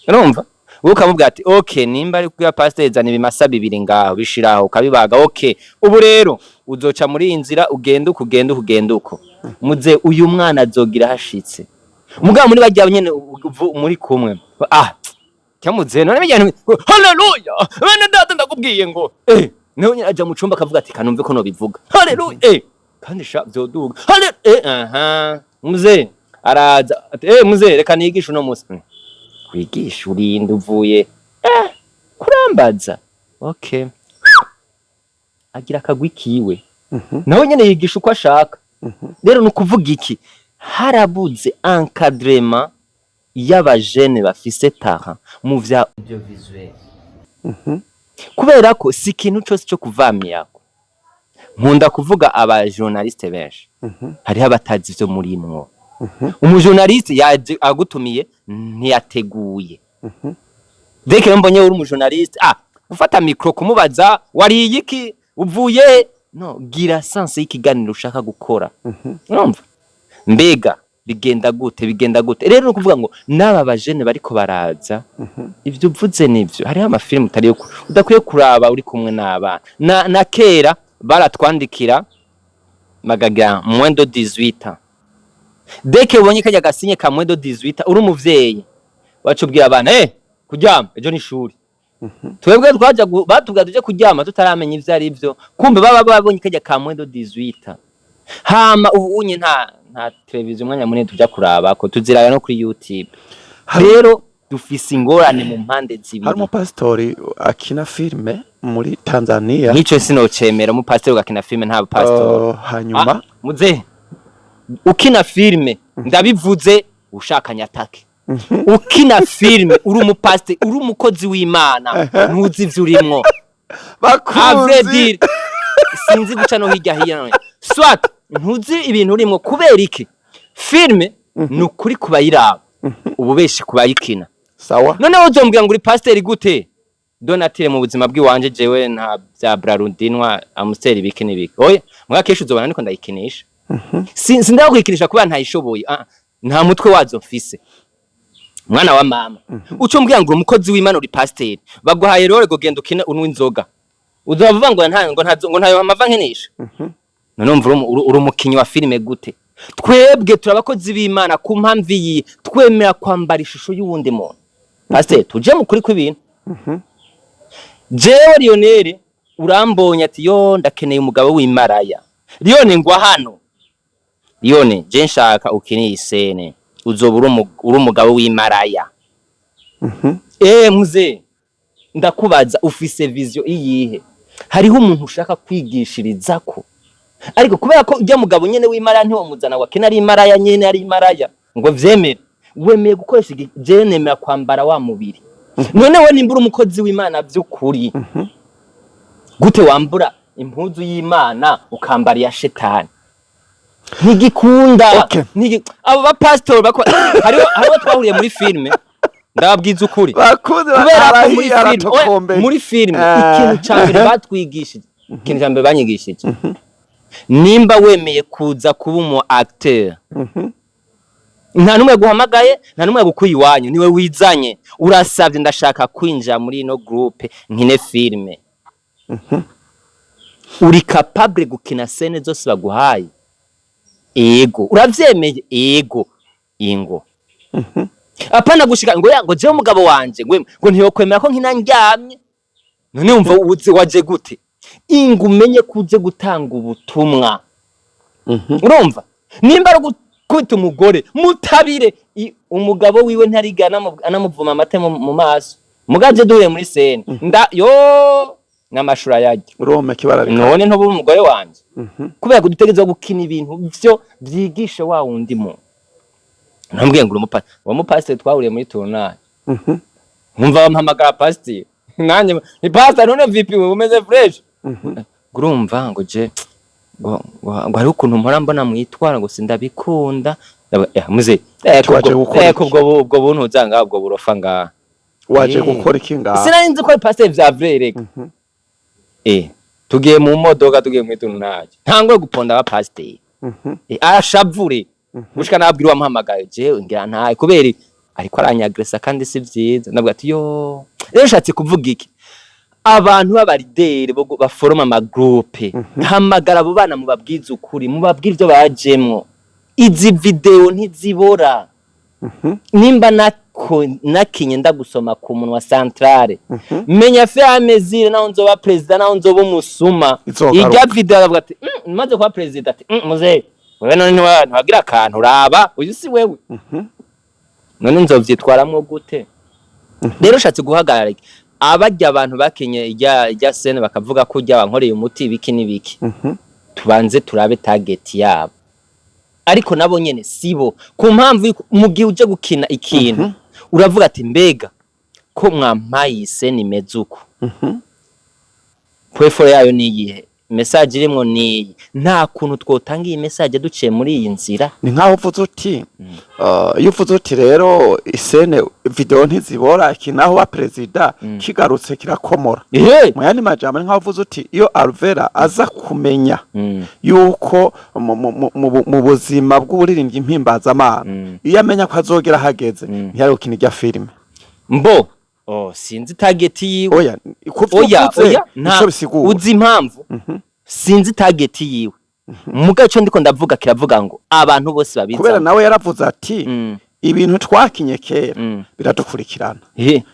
urumva ukamubwira ati okay nimba ari kuya pasteur zana ibimasa bibiri ngaho bishiraho kabibaga okay ubu rero uzoca muri inzira ugenda uko muze uyu mwana azogira hashitse mugabo muri bajya nyene muri kumwe cyamuze none bijyana haleluya bene data ndakubwiye ngo niho nyine aja mu cumba akavuga ati kanumve ko no bivuga haleluya kandi sha byoduga muze araza ati muze reka nigisha uno musi wigisha urinde uvuye kurambaza okay agira akagwi kiwe naho nyene yigisha uko ashaka rero nukuvuga iki harabuze encadrement y'abajene bafise taha mu vya audiovisuel kubera ko si ikintu cyose cyo kuvamiyako nkunda kuvuga aba journaliste benshi hariho abatazi ivyo murimwo umujournaliste yaje agutumiye ntiyateguye deke mbonye uri umujournaliste ufata micro kumubaza wari iki uvuye no gira sense y'ikiganiro ushaka gukora urumva mbega bigenda gute rero nukuvuga ngo naba bajene bariko baraza ivyo uvuze nivyo hariho amafilm utari yo udakwiye kuraba uri kumwe n'abana na kera baratwandikira magaga moins de 18 ans deke ubonye kajya gasinye ka mwedo 18 uri umuvyeyi wacubwira abana kuryama ejo ni ishuri. Twebwe twaja batubwira tuje kuryama tutaramenya ivyo ari byo, kumbe baba babonye kajya ka mwedo 18. Hama ubunye nta televiziyo mwanya munini tuja kuraba ko tuziraya no kuri YouTube. Rero dufise ingorane mu mpande zibiri. Hari pastori akina filme muri Tanzania. Nico sinocemera mu pastori akina filme nta pastori. Hanyuma muze ukina filme ndabivuze ushaka nyatake. Ukina filme uri umupastori uri umukozi w'Imana ntuzi ivyo urimwo. Bakunzi sinzi guca no hirya hino. Swat ntuzi ibintu urimwo kubera iki? Filme nukuri kubayiraba. Ububeshi kubayikina. Sawa. None uzombwira ngo uri pasteur gute? Donatire mu buzima bw'iwanje jewe nta bya Brarudinwa Amstel biki nibiki. Oya, mwakesha uzobana niko ndayikinisha. Sindaho kuyikinisha kuba ntayishoboye. Nta mutwe wazo mfise. Mwana wa mama. Ucombwira ngo umukozi w'Imana uri pasteur. Baguhaye rero go genda ukina unwe inzoga. Uzovuga ngo ntayo amava nkenisha. None umva uri umukinyi wa filme gute? Twebwe turabakozi b'Imana ku mpamvi twemera kwambara ishusho y'uwundi muntu. Pasteur tuje mukuri kw'ibintu. Jewe Lionel urambonye ati yo ndakeneye umugabo w'Imaraya. Lionel ngwa hano. Lionel je nshaka ukiniye isene. Uzobura uri umugabo w'Imaraya. Muze ndakubaza ufise vision iyihe? Hariho umuntu ushaka kwigishiriza ko. Ariko kubera ko ujya mugabo nyene w'Imaraya ntiwo muzana wa kena ari Imaraya nyene ari Imaraya ngo vyemere. Wemeye gukoresha je nemera kwambara wa mubiri. None we nimbura umukozi w'Imana by'ukuri. Gute wambura impuzu y'Imana ukambara ya shetani? Ntigikunda. Abo ba pastor hariho twahuriye muri filme ndababwiza ukuri. Bakuze muri filme ikintu cyambere batwigishije. Ikintu cyambere banyigishije. Nimba wemeye kuza kuba umu acteur. Nta numwe guhamagaye, nta numwe gukuye iwanyu, niwe wizanye. Urasavye ndashaka kwinjira muri no groupe nkine filme. Uri capable gukina scene zose baguhaye. Ego, uravyemeye? Ego. Ingo. Apana gushika ngo je umugabo wanje ngo ntiyokwemera ko nkina ndyamye. None umva uzi waje gute? Ingo umenye kuje gutanga ubutumwa. Urumva? Nimba ari kwita umugore mutabire umugabo wiwe ntarigana anamuvuma amate mu maso. Mugaje duhure muri scene. N'amashura yaje. Urome kibara bika. None ntubu umugore wanje. Kubera ko dutegeza gukina ibintu byo byigisha wa wundi mu. Nambwiye ngo umupasteur twahuriye muri tournage. Nkumva bampamagara pasteur. Nanye ni pastor none VP umeze fresh. Urumva ngo je ngo hari ukuntu mpora mbona mwitwara ngo sindabikunda. Muze ubwo buntu uzanga ubwo burofa nga. Waje gukora iki nga? Sinarinzi ko pasteur vya vrai reka. Tugiye mu modoka tugiye mu tournage. Ntangwe guponda ba pasteur. Arashavure. Gushika nabwira wamuhamagaye je ngira ntaye kubera ariko aranyagresa kandi si vyiza. Nabwo ati yo rero shatse kuvuga iki? Abantu b'abaridere baforoma ama groupe hamagara abo bana mu babwiza ukuri mu babwira ivyo bajemwo. Izi video ntizibora. Nimba nakinye ndagusoma ku munwa centrale. Menya fe amezire naho nzoba president naho nzoba umusuma. Ijya video aravuga ati maze kwa president ati muze wewe none ntiwagira akantu raba uyu si wewe. None nzovyitwaramwo gute? Rero shatse guhagarara abajya abantu bakenye ijya scene bakavuga ko ujya bankoreye umuti biki nibiki. Tubanze turabe target yabo. Ariko nabo nyene sibo ku mpamvu mu gihe uje gukina ikintu uravuga ati mbega ko mwampaye scene imezuko. Kweforo yayo ni iyihe? Message irimo ni nta kuntu twotanga iyi message duciye muri iyi nzira. Ni nkaho uvuze uti iyo uvuze uti rero isene video ntizibora ikinaho wa president kigarutse kirakomora. Mu yandi majambo nkaho uvuze uti iyo Alvera aza kumenya yuko mu buzima bw'uburirimbyi impimbaza amana iyo amenya ko azogera hageze ntiyari gukina ijya filme. Mbo sinzi target yiwe. Oya nta uzi impamvu. Sinzi target yiwe. mugaco ndiko ndavuga kiravuga ngo abantu bose babiza kubera nawe yaravuze ati ibintu twakinye kera biradukurikirana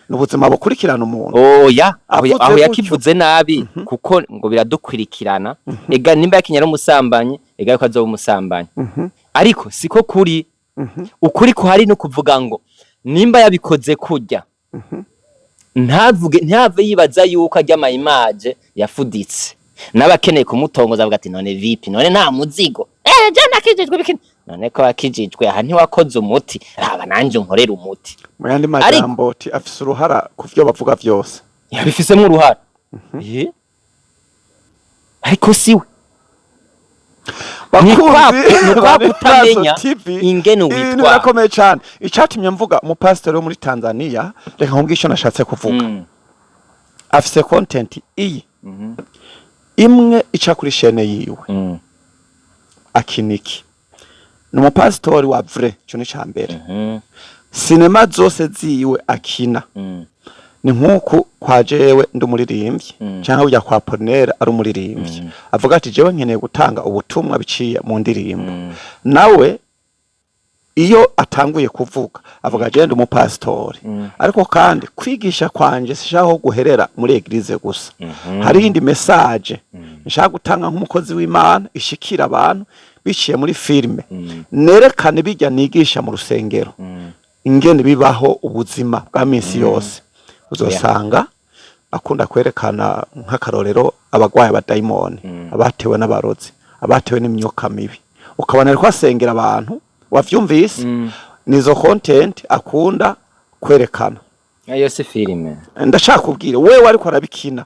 n'ubuzima bukurikirana umuntu oya aho yakivuze nabi kuko ngo biradukurikirana ega nimba yakinye ari umusambanyi ega ko azoba umusambanyi ariko siko kuri ukuri ko hari no kuvuga ngo nimba yabikoze kurya ntave yibaza yuko ajya mayimaje yafuditse n'abakeneye kumutongoza avuga ati none vipi none nta muzigo je nakijijwe bikini none ko wakijijwe aha ntiwakoze umuti raba nanje nkorera umuti mu yandi majambo ati afise uruhara kuvyo bavuga vyose yabifisemo uruhara ariko siwe bakunzi kutamenya ingene witwa birakomeye cyane icatumye mvuga umupasiteri wo muri Tanzania reka nkubwire icyo nashatse kuvuga afise content iyi imwe ica kuri chaîne yiwe akiniki n'umupasiteri wa vrai cyo ni cambere sinema zose ziwe akina ni nkuko kwa jewe ndumuririmbyi cyangwa ujya kwa Ponera ari umuririmbyi avuga ati jewe nkeneye gutanga ubutumwa biciye mu ndirimbo nawe iyo atanguye kuvuga avuga je ndi umupastori ariko kandi kwigisha kwanje sishaho guherera muri eglise gusa hari indi message nshaka gutanga nk'umukozi w'Imana ishikira abantu biciye muri filme nerekane bijya nigisha mu rusengero ingene bibaho ubuzima bwa minsi yose uzosanga akunda kwerekana nk'akarorero abagwaye abadayimoni abatewe n'abarozi abatewe n'imyuka mibi ukabona ko asengera abantu wavyumvise nizo content akunda kwerekana ayo se filime ndashaka kubwira wewe ariko arabikina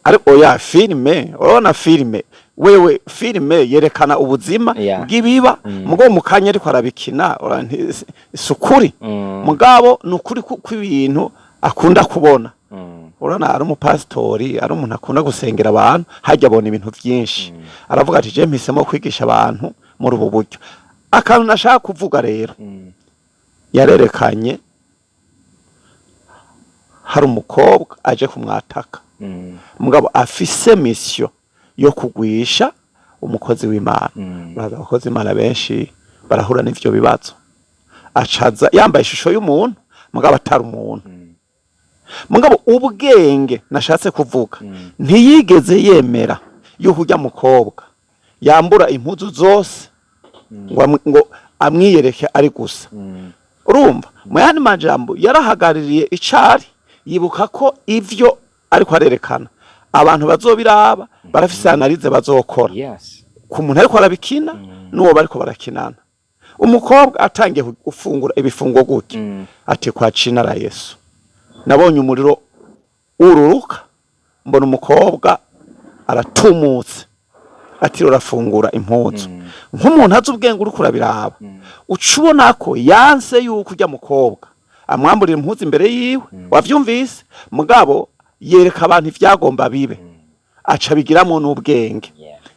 ariko oya filime urabona filime wewe filime yerekana ubuzima bw'ibiba mugo mukanya ariko arabikina sukuri mugabo nukuri kw'ibintu akunda kubona urana ari umupastori ari umuntu akunda gusengera abantu hajya abona ibintu byinshi aravuga ati je mpisemo kwigisha abantu muri ubu buryo akantu nashaka kuvuga rero yarerekanye hari umukobwa aje kumwataka mugabo afise mission yo kugwisha umukozi w'Imana baza abakozi Imana benshi barahura n'ivyo bibazo acaza yambaye ishusho y'umuntu mugabo atari umuntu mugabo ubwenge nashatse kuvuga ntiyigeze yemera yuko ujya mukobwa yambura impuzu zose ngo amwiyereke ari gusa urumva mu yandi majambo yarahagaririye icari yibuka ko ivyo ariko arerekana abantu bazobiraba barafise analize bazokora ku muntu ariko arabikina n'uwo bariko barakinana umukobwa atangiye gufungura ibifungo gutya ati kwa cina la Yesu nabonye umuriro ururuka mbona umukobwa aratumutse ati urafungura impuzu nk'umuntu azi ubwenge uri kurabiraba ucubona ko yanse yuko ujya mukobwa amwamburira impuzu imbere yiwe wavyumvise mugabo yereka abantu ivyagomba bibe aca bigiramo n'ubwenge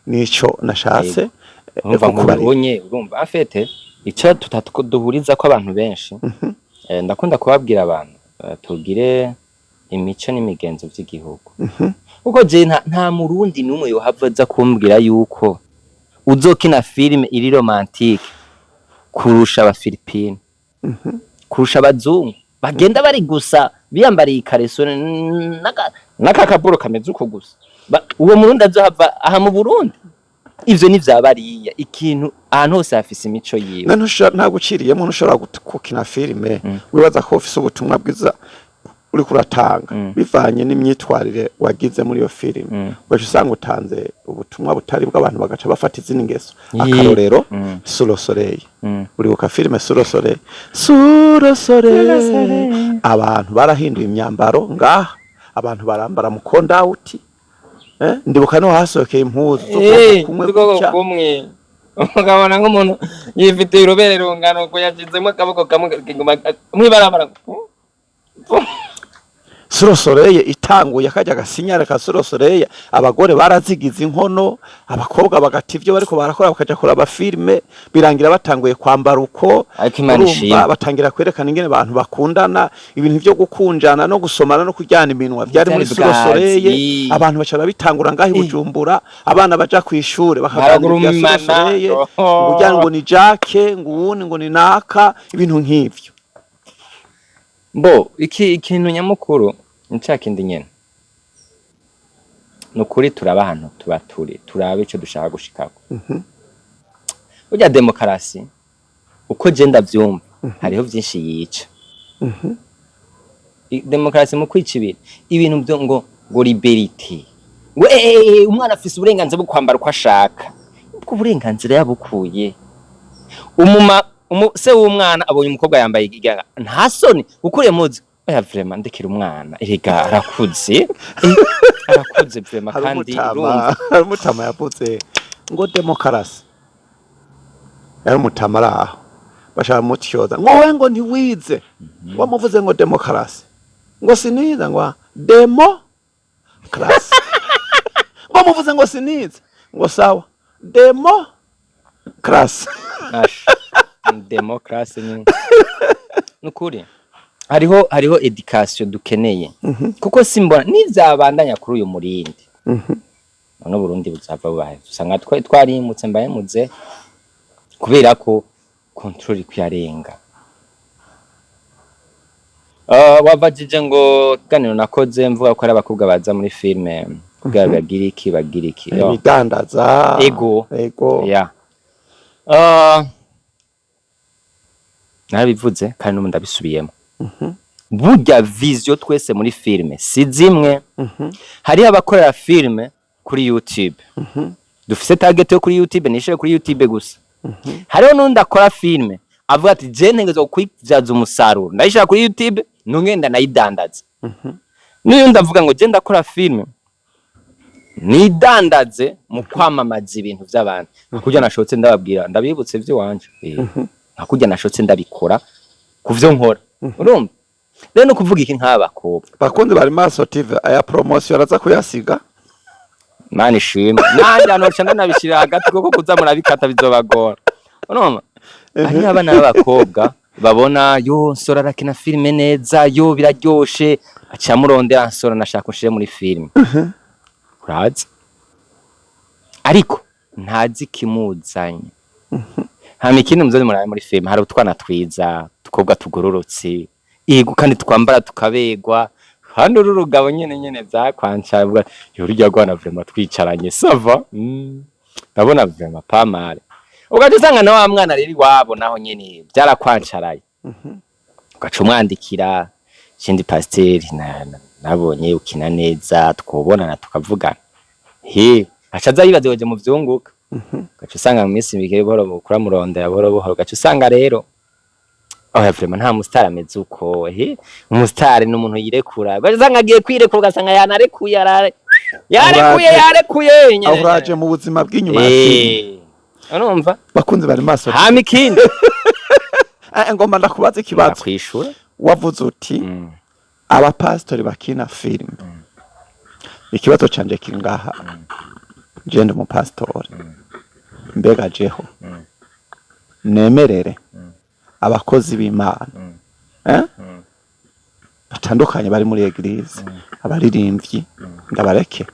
nico nashatse urumva afete ico tutatuduhuriza ko abantu benshi ndakunda kubabwira abantu tugire imico n'imigenzo by'igihugu uko je nta murundi numwe yohavaza kumbwira yuko uzokina filime iri romantique kurusha aba Philippine kurusha abazungu bagenda bari gusa biyambariye ikareso n'akakaburo kameze uko gusa uwo murundi azohava aha mu Burundi ivyo nivyabariya ikintu ahantu hose hafise imico yiwe nta guciriyemo ntushobora gukina filime wibaza ko ufise ubutumwa bwiza uri kuratanga bivanye n'imyitwarire wagize muri iyo filime waje usanga utanze ubutumwa butari bw'abantu bagaca bafata izindi ngeso akarorero Sous le soleil uri ku filime Sous le soleil abantu barahinduye imyambaro ngaha abantu barambara mu kondawuti ndibuka no hasohokeye impuzu kumwe ukabona nk'umuntu yifite irobere rungano ko yashizemo akaboko kamwe mwibarabara Sorosoreye itanguye akajya gasinyara ka Sorosoreye abagore barazigize inkono abakobwa bagati ivyo bariko barakora bakaja kuraba filme birangira batanguye kwambara uko urumva batangira kwerekana ingene abantu bakundana ibintu vyo gukunjana no gusomana no kujyana iminwa byari muri Sorosoreye abantu bacara bitangura ngaho Bujumbura abana baja kwishure bakaganira Sorosoreye kugira ngo ni Jacques nguwuni ngo ni naka ibintu nk'ivyo bo ikintu nyamukuru ncakindi nyene nukuri turaba hano turabe ico dushaka gushikako urya demokarasi uko je ndavyumva hariho vyinshi yica demokarasi mu kwica ibintu byo ngo liberty umwana afise uburenganzira bwo kwambara uko ashaka ubwo burenganzira yabukuye se w'umwana abonye umukobwa yambaye iganga nta soni ukuriye muzi oya vraiment ndekira umwana erega arakuze vraiment kandi hari umutama yavuze ngo demokarasi yari umutama araho bashaka mutyoza ngo we ngo ntiwize wamuvuze ngo demokarasi ngo sinize ngo demokarasi ngo muvuze ngo sinize ngo sawa demokarasi demokarasi ni nukuri hariho education dukeneye kuko simbona nizabandanya kuri uyu murindi none Burundi buzava bubaye usanga twarimutse mbayemuze kubera ko control kuyarenga wavajije ngo ganiro nakoze mvuga ko ari abakobwa baza muri filme kugira bagira iki ibidandaza ego ya narabivuze kandi n'ubu ndabisubiyemo burya vision twese muri filme si zimwe hariho abakorera filme kuri YouTube dufise target yo kuri YouTube nishe kuri YouTube gusa hariho n'undi akora filme avuga ati je ntegezwa kwivyaza umusaruro ndayishaka kuri YouTube nungenda nayidandaza n'undi avuga ngo je ndakora filme nidandaze mu kwamamaza ibintu by'abantu kujya nashotse ndababwira ndabibutse vyo wanje kujya nashotse ndabikora kuvyo nkora urumva rero no kuvuga iki nk'abakobwa bakunze bari maso TV aya promotion araza kuyasiga mani shima nanje anoca ndanabishira hagati kuko kuza murabikata bizobagora urumva ari abana b'abakobwa babona yo nsora rakina filme neza yo biraryoshe aca murondera nsora nashaka ushire muri filme urazi ariko ntazi kimuzanye hama ikindi muzozi murabe muri filme hari utwana twiza tukobwa tugororotse yego kandi twambara tukabegwa handi urugabo nyene zakwancabwa yurya rwana vraiment twicaranye sava ndabona vraiment pas mal ugaje usanga na wa mwana rero wabo naho nyene byarakwancaraye ugaca umwandikira ikindi pasiteri nabonye ukina neza twobonana tukavugana acaza yibaze waje mu vyunguka ugaca usanga mu minsi mike boro bukura muronda ya boro ugaca usanga rero vraiment nta mustar ameze uko umustar n'umuntu yirekura ugaca usanga agiye kwirekura ugasanga yanarekuye yarekuye ahuraje mu buzima bw'inyuma urumva bakunze bari maso hama ikindi ngomba ndakubaza ikibazo kwishura wavuze uti abapastori bakina filime ikibazo canje kiri ngaha je ndi umupastori mbega jeho nemerere abakozi b'Imana batandukanye bari muri eglise abaririmbyi ndabareke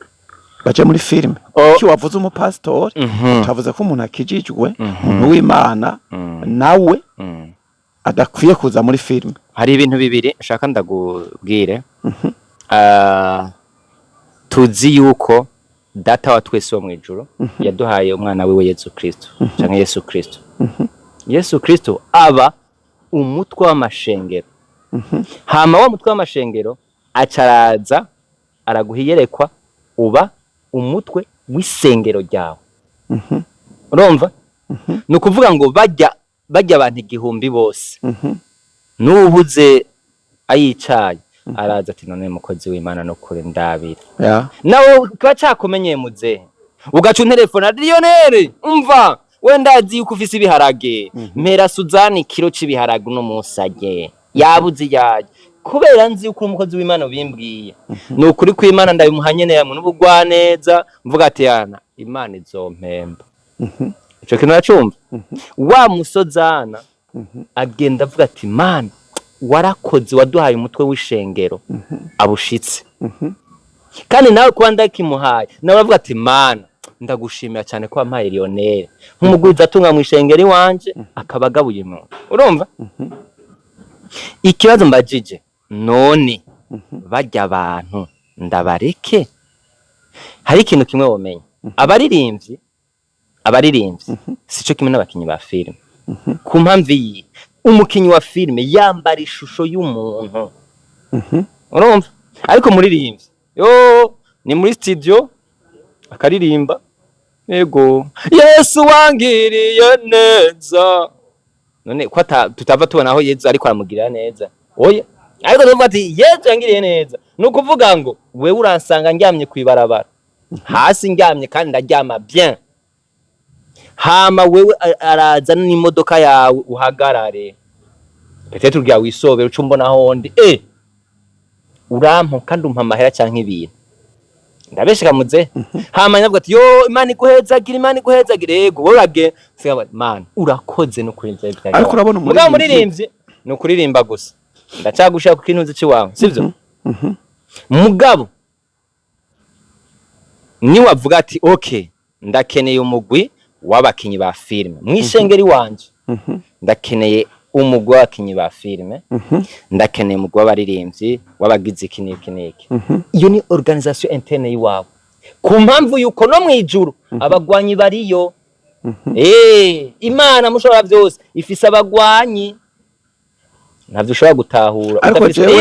baje muri filime ki wavuze umupastori utavuze ko umuntu akijijwe umuntu w'Imana nawe adakwiye kuza muri filime hari ibintu bibiri nshaka ndagubwire tuzi yuko data wa twese wo mwijuru yaduhaye umwana wiwe Yesu Kristo canke Yesu Kristo Yesu Kristo aba umutwe w'amashengero hama wa mutwe w'amashengero acaraza araguhiyerekwa uba umutwe w'isengero ryawe urumva nukuvuga ngo bajya abantu igihumbi bose nubuze ayicaye araza ati none mukozi w'Imana no kure ndabira nawe kwacakumenyeye muze ugaca telefone Lionel umva wenda azi yuko ufise ibiharage mpera Suzani kilo c'ibiharage no musage yabuze yaje kubera nzi yuko umukozi w'Imana bimbwiye ni ukuri ko Imana ndabimuhanye neza n'ubugwa neza mvuga ati yana Imana izompemba ico kintu nacumva wa musozana agenda avuga ati Mana warakoze waduhaye umutwe w'ishengero abushitse kandi nawe kuba ndakimuhaye nawe avuga ati Mana ndagushimira cyane ko wampaye Lionel nk'umugwiza atunga mu ishengero iwanje akabagabuye mu urumva ikibazo mbajije none bajya abantu ndabareke hari ikintu kimwe womenya abaririmbyi sico kimwe n'abakinyi ba filime ku mpamvu iyi umukinyi wa filime yambara ishusho y'umuntu urumva ariko muririmbyi yo ni muri studio akaririmba yego Yesu wangiriye neza none ko tutava tubona aho Yesu ariko aramugirira neza oya ariko tuvuga ati Yesu yangiriye neza nuko uvuga ngo wewe uransanga ndyamye kwibarabara hasi ndyamye kandi ndaryama bien hama wewe araza n'imodoka yawe uhagarare peut-être ugiye wisobera ucumbona hondi urampo kandi umpa amahera canke ibintu ndabesheka muze hama nyavuga ati yo Imana iguhezagira yego wowe urage sika man urakoze no kurinza ibyo ariko urabona umuririmbyi no kuririmba gusa ndacagushaka kukintuze ciwawe sivyo mugabo ni wavuga ati okay ndakeneye umugwi w'abakinyi ba filime mwishengeri wanje ndakeneye umugwi w'abakinyi ba filime ndakeneye umugwi w'abaririmbyi w'abagize ikiniki iyo ni organisation interne yiwabo ku mpamvu yuko no mwijuru abagwanyi bariyo Imana mushobora byose ifise abagwanyi navyo ushobora gutahura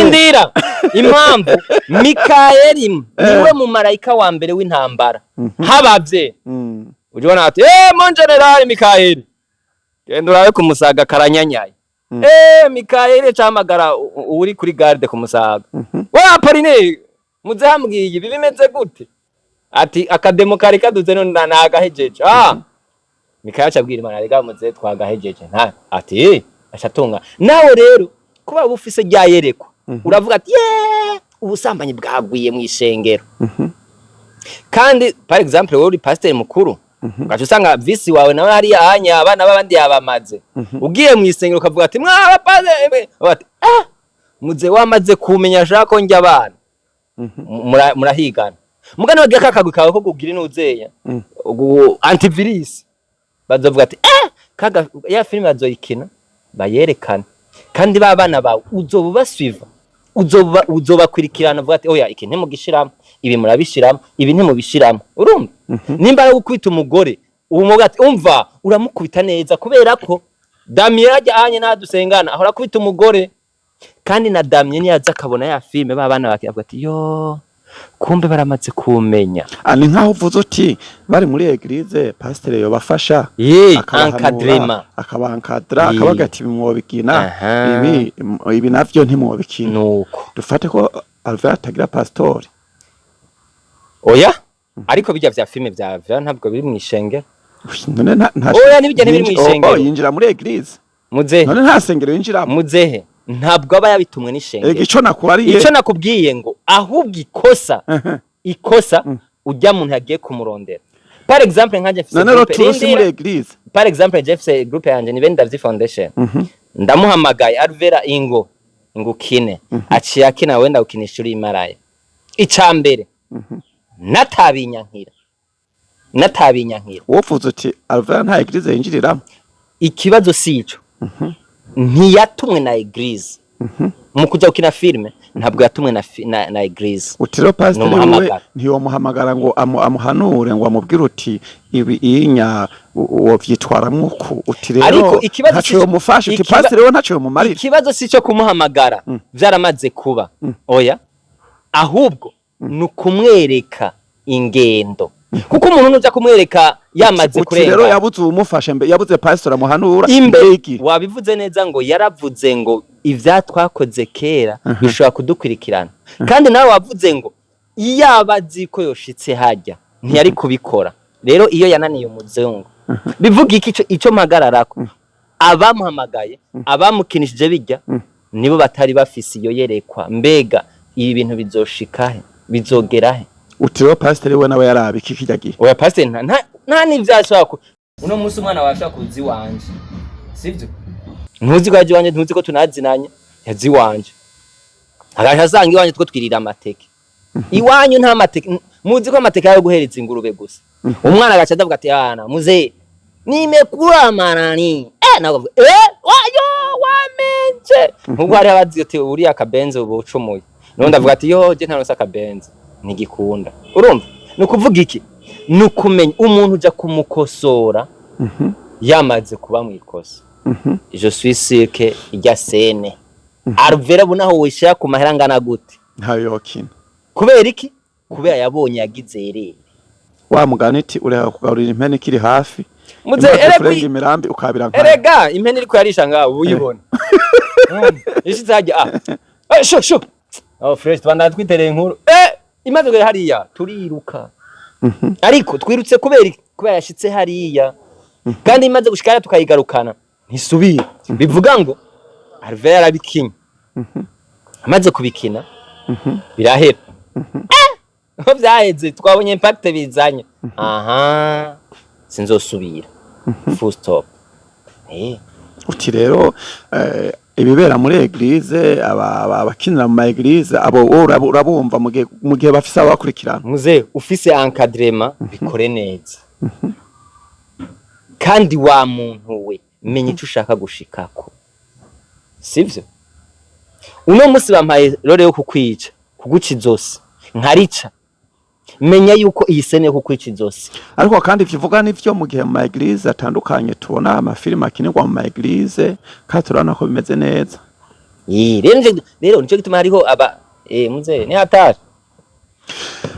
indira impamvu Mikaeli niwe mu marayika wa mbere w'intambara habavye ujibona ati mon general Mikaeli genda urabe kumusaga karanyanyaye Mikaeli camagara uri kuri garde kumusaga wa Pauline muze hambwiye ibi bimeze gute ati akademo kari kaduze no nagahejeje Mikaeli acabwira Imana rega muze twagahejeje nta ati ashatunga nawe rero kuba bufise ryayerekwa uravuga ati ubusambanyi bwagwiye mu ishengero kandi par exemple wowe uri pasteur mukuru gacho usanga visi wawe nawe hari yahanya abana babandi yabamaze ugiye mu isengero ukavuga ati mwaba pasteur ati muze wamaze kumenya shako njya abana murahigana mugana wagiye kakagwi kawe ko kugira inuzeya antivirus bazovuga ati kaga ya filime azoyikina bayerekana kandi babana bawe uzobubaswiva uzobakurikirana vuga ati oya iki ntimugishiramo ibi murabishiramo ibi ntimubishiramo urumva nimba ari gukwita umugore umuga ati umva uramukubita neza kubera ko Damien ajyanye nadusengana ahora kwita umugore kandi na Damien niyaza akabona ya filime babana bakivuga ati yo kumbe baramaze kumenya ani nkaho uvuze uti bari muri eglise pasteur yo bafasha akabankadra akabagati bimwobikina ibi navyo ntimwobikina nuko dufate ko Alvera atagira pastor oya ariko bijya vya filime vya Alvera ntabwo biri mu ishengero none oya nibijya ntibiri mu ishengero yinjira muri eglise muzehe none nta sengero yinjira muzehe ntabwo aba yabitumwe n'ishengero ico nakubwiye ngo ahubwo ikosa ujya muntu yagiye kumurondera par exemple nkanje mfise groupe par exemple Jeffse groupe yanje ni Vendavzi Foundation ndamuhamagaye Alvera ingukine aciye akina wenda ukinisha uri Imaraya icambere natabinyankira wofuze uti Alvera nta eglise yinjiriramo ikibazo sico ntiyatumwe na eglise mu kujya ukina filime ntabwo yatumwe na eglise utiro pastor we ntiyo muhamagara ngo amuhanure ngo amubwire uti ibi inya wovyitwaramwo ku utirero ariko ikibazo cyo mufasha uti pastor we ntaco mumarira ikibazo sico kumuhamagara byaramaze kuba oya ahubwo nukumwereka ingendo kuko umuntu nuja kumwereka yamaze kurenga rero yabuze umufasha mbe yabuze pastor amuhanura imbeki wabivuze neza ngo yaravuze ngo ivyatwakoze kera bishobora kudukwirikirana kandi nawe wavuze ngo iyabazi ko yoshitse hajya ntiyari kubikora rero iyo yananiye umuzungu bivuga iki ico mpagararako abamuhamagaye abamukinishije bijya nibo batari bafise iyo yerekwa mbega ibi bintu bizoshikahe bizogerahe. Utiro pastor we nawe yarabe kikijyagiye Oya pastor nta nivyashaka uno munsi umwana washaka kuzi wanje sivyo ntuzi ko yaje wanje ntuzi ko tunazinanye yazi wanje agashasanga iwanje two twirira amateke iwanyu nta mateke muzi ko amateke yo guhereza ingurube gusa umwana agaca ndavuga ati ana muze nimekura marani nago wayo wamenje ubwo ari abazi ati uri akabenze ubucumuye no ndavuga ati yo je ntaronse akabenze ntigikunda urumva nukuvuga iki nukumenya umuntu uja kumukosora yamaze kuba mu ikosa je suis sûr que irya sene arvera bunaho wishaka ku mahera ngana gute ntayo kina kubera iki kubera yabonye yagizerere wa mugani iti ureka kugarurira impene kiri hafi muze erega imirambi ukabira nka erega impene iri ko yarisha ngaho uyibona ishi zajya sho fresh twanda twitereye inkuru imaze gere hariya turiruka ariko twirutse kubera yashitse hariya kandi imaze gushikara tukayigarukana ntisubira bivuga ngo Alvera arabikinya amaze kubikina birahera aho byaheze twabonye impact bizanye aha sinzosubira full stop uti rero ibibera muri eglise abakinira mu eglise abo urabumva mu gihe bafise abakurikirana muze ufise encadrement bikore neza kandi wa muntu we menya ico ushaka gushikako sivyo uno musi bampaye rore yo kukwica kuguca izose nkarica menya yuko iyi sene yo kukwica izose ariko kandi ivyivuga nivyo mu gihe mu eglise atandukanye tubona amafilime akinirwa mu eglise kandi turabona ko bimeze neza rero nico gituma hariho aba muze ni hatari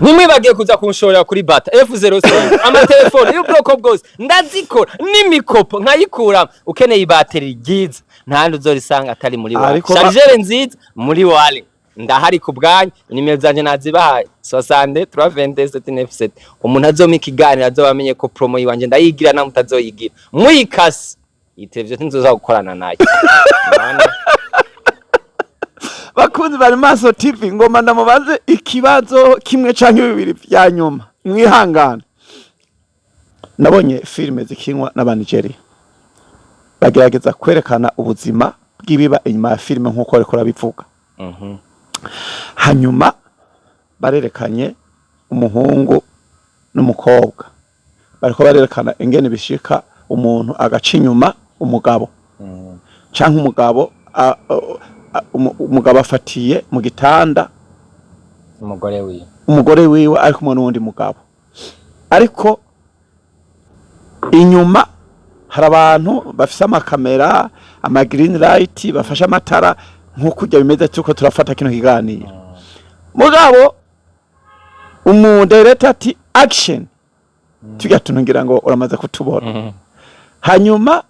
nimwibagiye kuza kunshorera kuri bata F07 amatelefone y'ubwoko bwose ndazikora n'imikopo nkayikura ukeneye ibateri ryiza ntandi uzorisanga atari muri wale chargeur nziza muri wale ndahari ku bwanyu nimero zanje nazibahaye 60 327 umuntu azomika igani azobamenye ko promo yiwanje ndayigira na mutazoyigira muyikasi itevye nzoza gukorana nayo bakunzi bari Maso TV ngoma ndamubaze ikibazo kimwe canke bibiri vya nyuma mwihangana nabonye filime zikinwa n'Abanigeria bagerageza kwerekana ubuzima bw'ibiba inyuma ya filime nkuko ariko rabivuga hanyuma barerekanye umuhungu n'umukobwa bariko barerekana ingene bishika umuntu agaca inyuma umugabo canke umugabo afatiye mu gitanda umugore wiwe ariko kumwe n'undi mugabo ariko inyuma hari abantu bafise amakamera ama green light bafashe amatara nkuko ujya bimeze tuko turafata kino kiganiro mugabo umudirector ati action tujya tunungira ngo uramaze kutubona hanyuma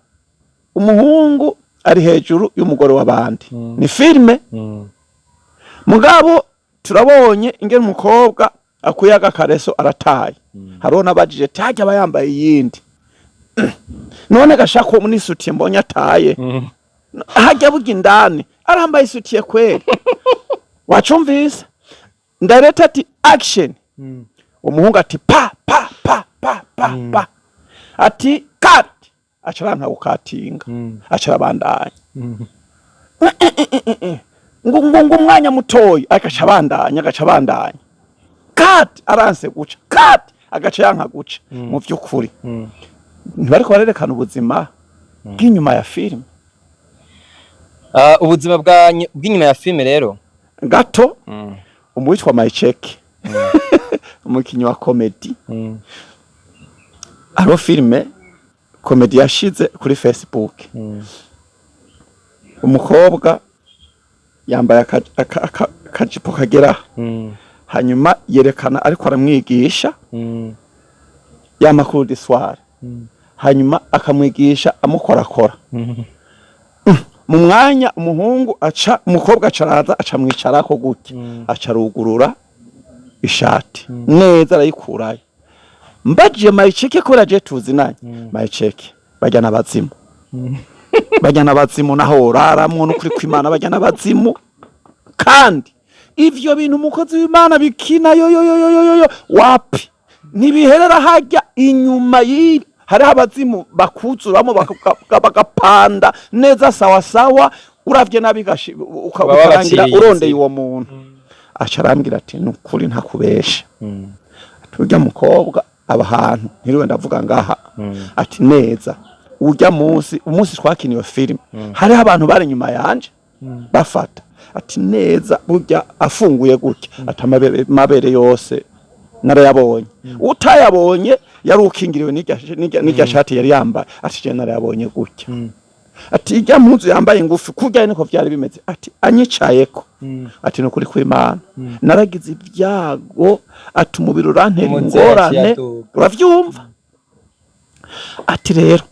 umuhungu ari hejuru y'umugore w'abandi ni filme mugabo turabonye ingene umukobwa akuyaga kareso arataye hariho nabajije tajya bayambaye yindi none gashaka mu nisutiye mbonye ataye hajya buga indani arambaye isutiye kweli wacumvise ndareta ati action umuhungu ati pa pa pa pa pa pa ati cut acaranka gukatinga acarabandanya ngo umwanya mutoyi agacabandanya cut aranse guca cut agaca yanka guca mu vyukuri ntibariko barerekana ubuzima bw'inyuma ya filime ubuzima bw'inyuma ya filime rero gato umwitwa Maycheke umukinyi wa comedy aro filime comedy yashize kuri Facebook umukobwa yambaye akajipo kagera hanyuma yerekana ariko aramwigisha ya makuru d'histoire hanyuma akamwigisha amukorakora mu mwanya umuhungu umukobwa acaraza acamwicarako gutya acarugurura ishati neza arayikurayo mbaje Maycheke ko raje tuzinanye Maycheke bajyana abazimu bajyana abazimu naho uraramwo n'ukuri kw'Imana bajyana abazimu kandi ivyo bintu umukozi w'Imana bikina yo wapi nibiherera hajya inyuma hari abazimu bakuzuramo bagapanda neza sawa sawa uravye nabigashi ukarangira urondeye uwo muntu acarambira ati nukuri ntakubesha turya mukobwa abahantu ntiriwe ndavuga ngaha ati neza urya umunsi twakiniye film hari abantu bari nyuma yanje bafata ati neza burya afunguye gutya ati mabere yose narayabonye utayabonye yari ukingiriwe n'irya shati yari yambaye ati je narayabonye gutya ati ijya mpuzu yambaye ngufi kurya niko vyari bimeze ati anyicayeko ati nukuri kw'Imana naragize ibyago ati umubiri urantera ingorane uravyumva ati rero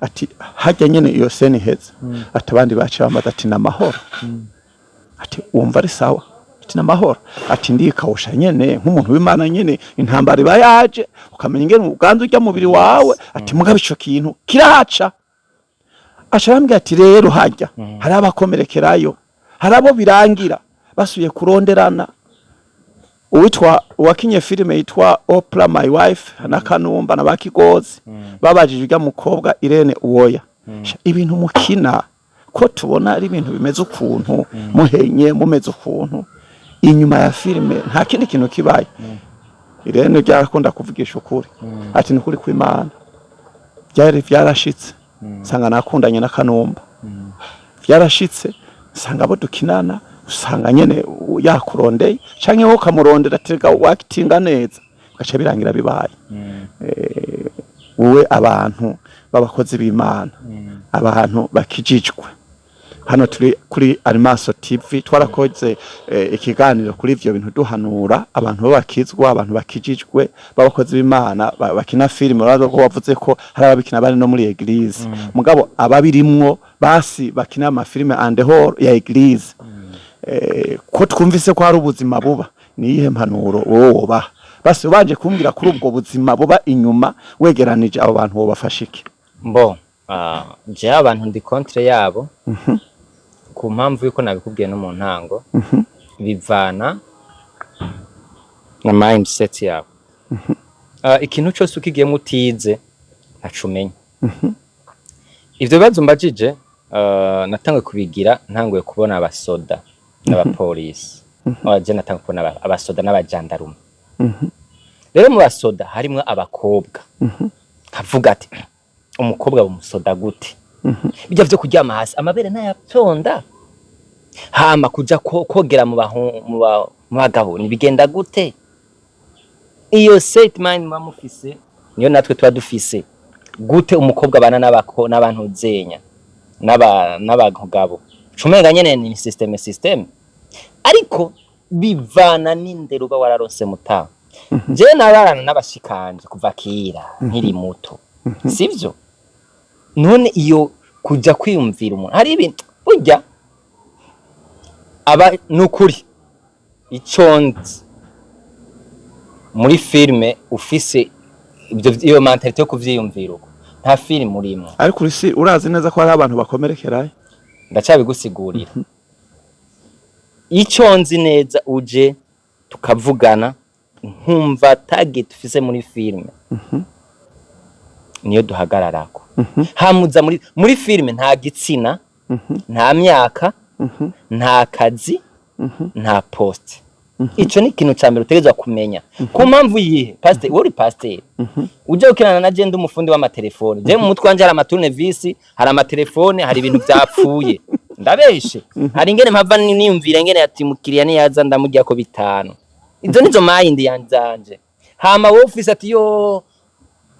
ati hajya nyene iyo seni heza ati abandi bace bamaze ati namahoro ati wumva ari sawa ati namahoro ati ndikawusha nyene nk'umuntu w'Imana nyene intambara ibayaje ukamenya ingene uganza ujya mubiri wawe ati mugabe ico kintu kirahaca acharambye ati rero hajya hari abakomerekerayo hari abo birangira basuye kuronderana uwakinye filime yitwa Oprah My Wife na Kanumba na Bakigozi babajije ujya mukobwa Irene Uwoya ibintu mukina ko tubona ari ibintu bimeze ukuntu muhenye mumeze ukuntu inyuma ya filime nta kindi kintu kibaye Irene byarakunda kuvugisha ukuri ati nukuri kw'Imana byari byarashitse sanga nakundanye na Kanumba byarashitse sanga abo dukinana usanga nyene yakurondeye canke ho kamurondera tega wakitinga neza gaca birangira bibaye wowe abantu babakozi b'Imana abantu bakijijwe hano turi kuri Arimaso TV twarakoze ikiganiro kuri ivyo bintu duhanura abantu babakizwa abantu bakijijwe babakozi b'Imana bakina filime urazo ko wavuze ko hari ababikina bari no muri eglise mugabo ababirimwo basi bakina ama filime and hall ya eglise ko twumvise ko hari ubuzima buba niyihe mpanuro wowe basi ubanje kumbwira kuri ubwo buzima buba inyuma wegeranije abo bantu bo bafashike mbo je abantu ndi contre yabo ku mpamvu yuko nabikubwiye no mu ntango bivana na mindset yabo ikintu cyose ukigiyemo utize ntacumenya ivyo bibazo mbajije natangwe kubigira ntanguye kubona abasoda n'abapolisi abaje natangwe kubona abasoda n'abajandarume rero mu basoda harimwe abakobwa kavuga ati umukobwa bumusoda gute bijya vyo kuryama hasi amabere n'ayaptonda hama kuja kogera mu bagabo nibigenda gute iyo set mind mamufise niyo natwe twa dufise gute umukobwa bana n'abantu zenya n'abagabo cumenga nyene ni system ariko bivana n'indero ba wararonse mutaho je nararana n'abashikanje kuva kira nkiri muto sivyo none iyo kuja kwiyumvira umuntu hari ibintu burya aba nukuri iconzi muri filme ufise iyo mentalite yo kuvyiyumvira uko nta filme urimo ariko urisi urazi neza ko hari abantu bakomerekeraye ndacabigusigurira iconzi neza uje tukavugana nkumva target ufise muri filme niyo duhagararako hamuza muri filme nta gitsina nta myaka nta kazi nta poste ico ni ikintu ca mbere utegerezwa kumenya ku mpamvu yihe pasteur wori pasteur uje ukirana na je ndi umufundi w'amatelefone je mu mutwe wanje hari amatournevis hari amatelefone hari ibintu byapfuye ndabeshe hari ingene mpava niyumvira ingene ati mukiriya niyaza ndamurya ko bitanu izo nizo mind yanzanje hama wo office ati yo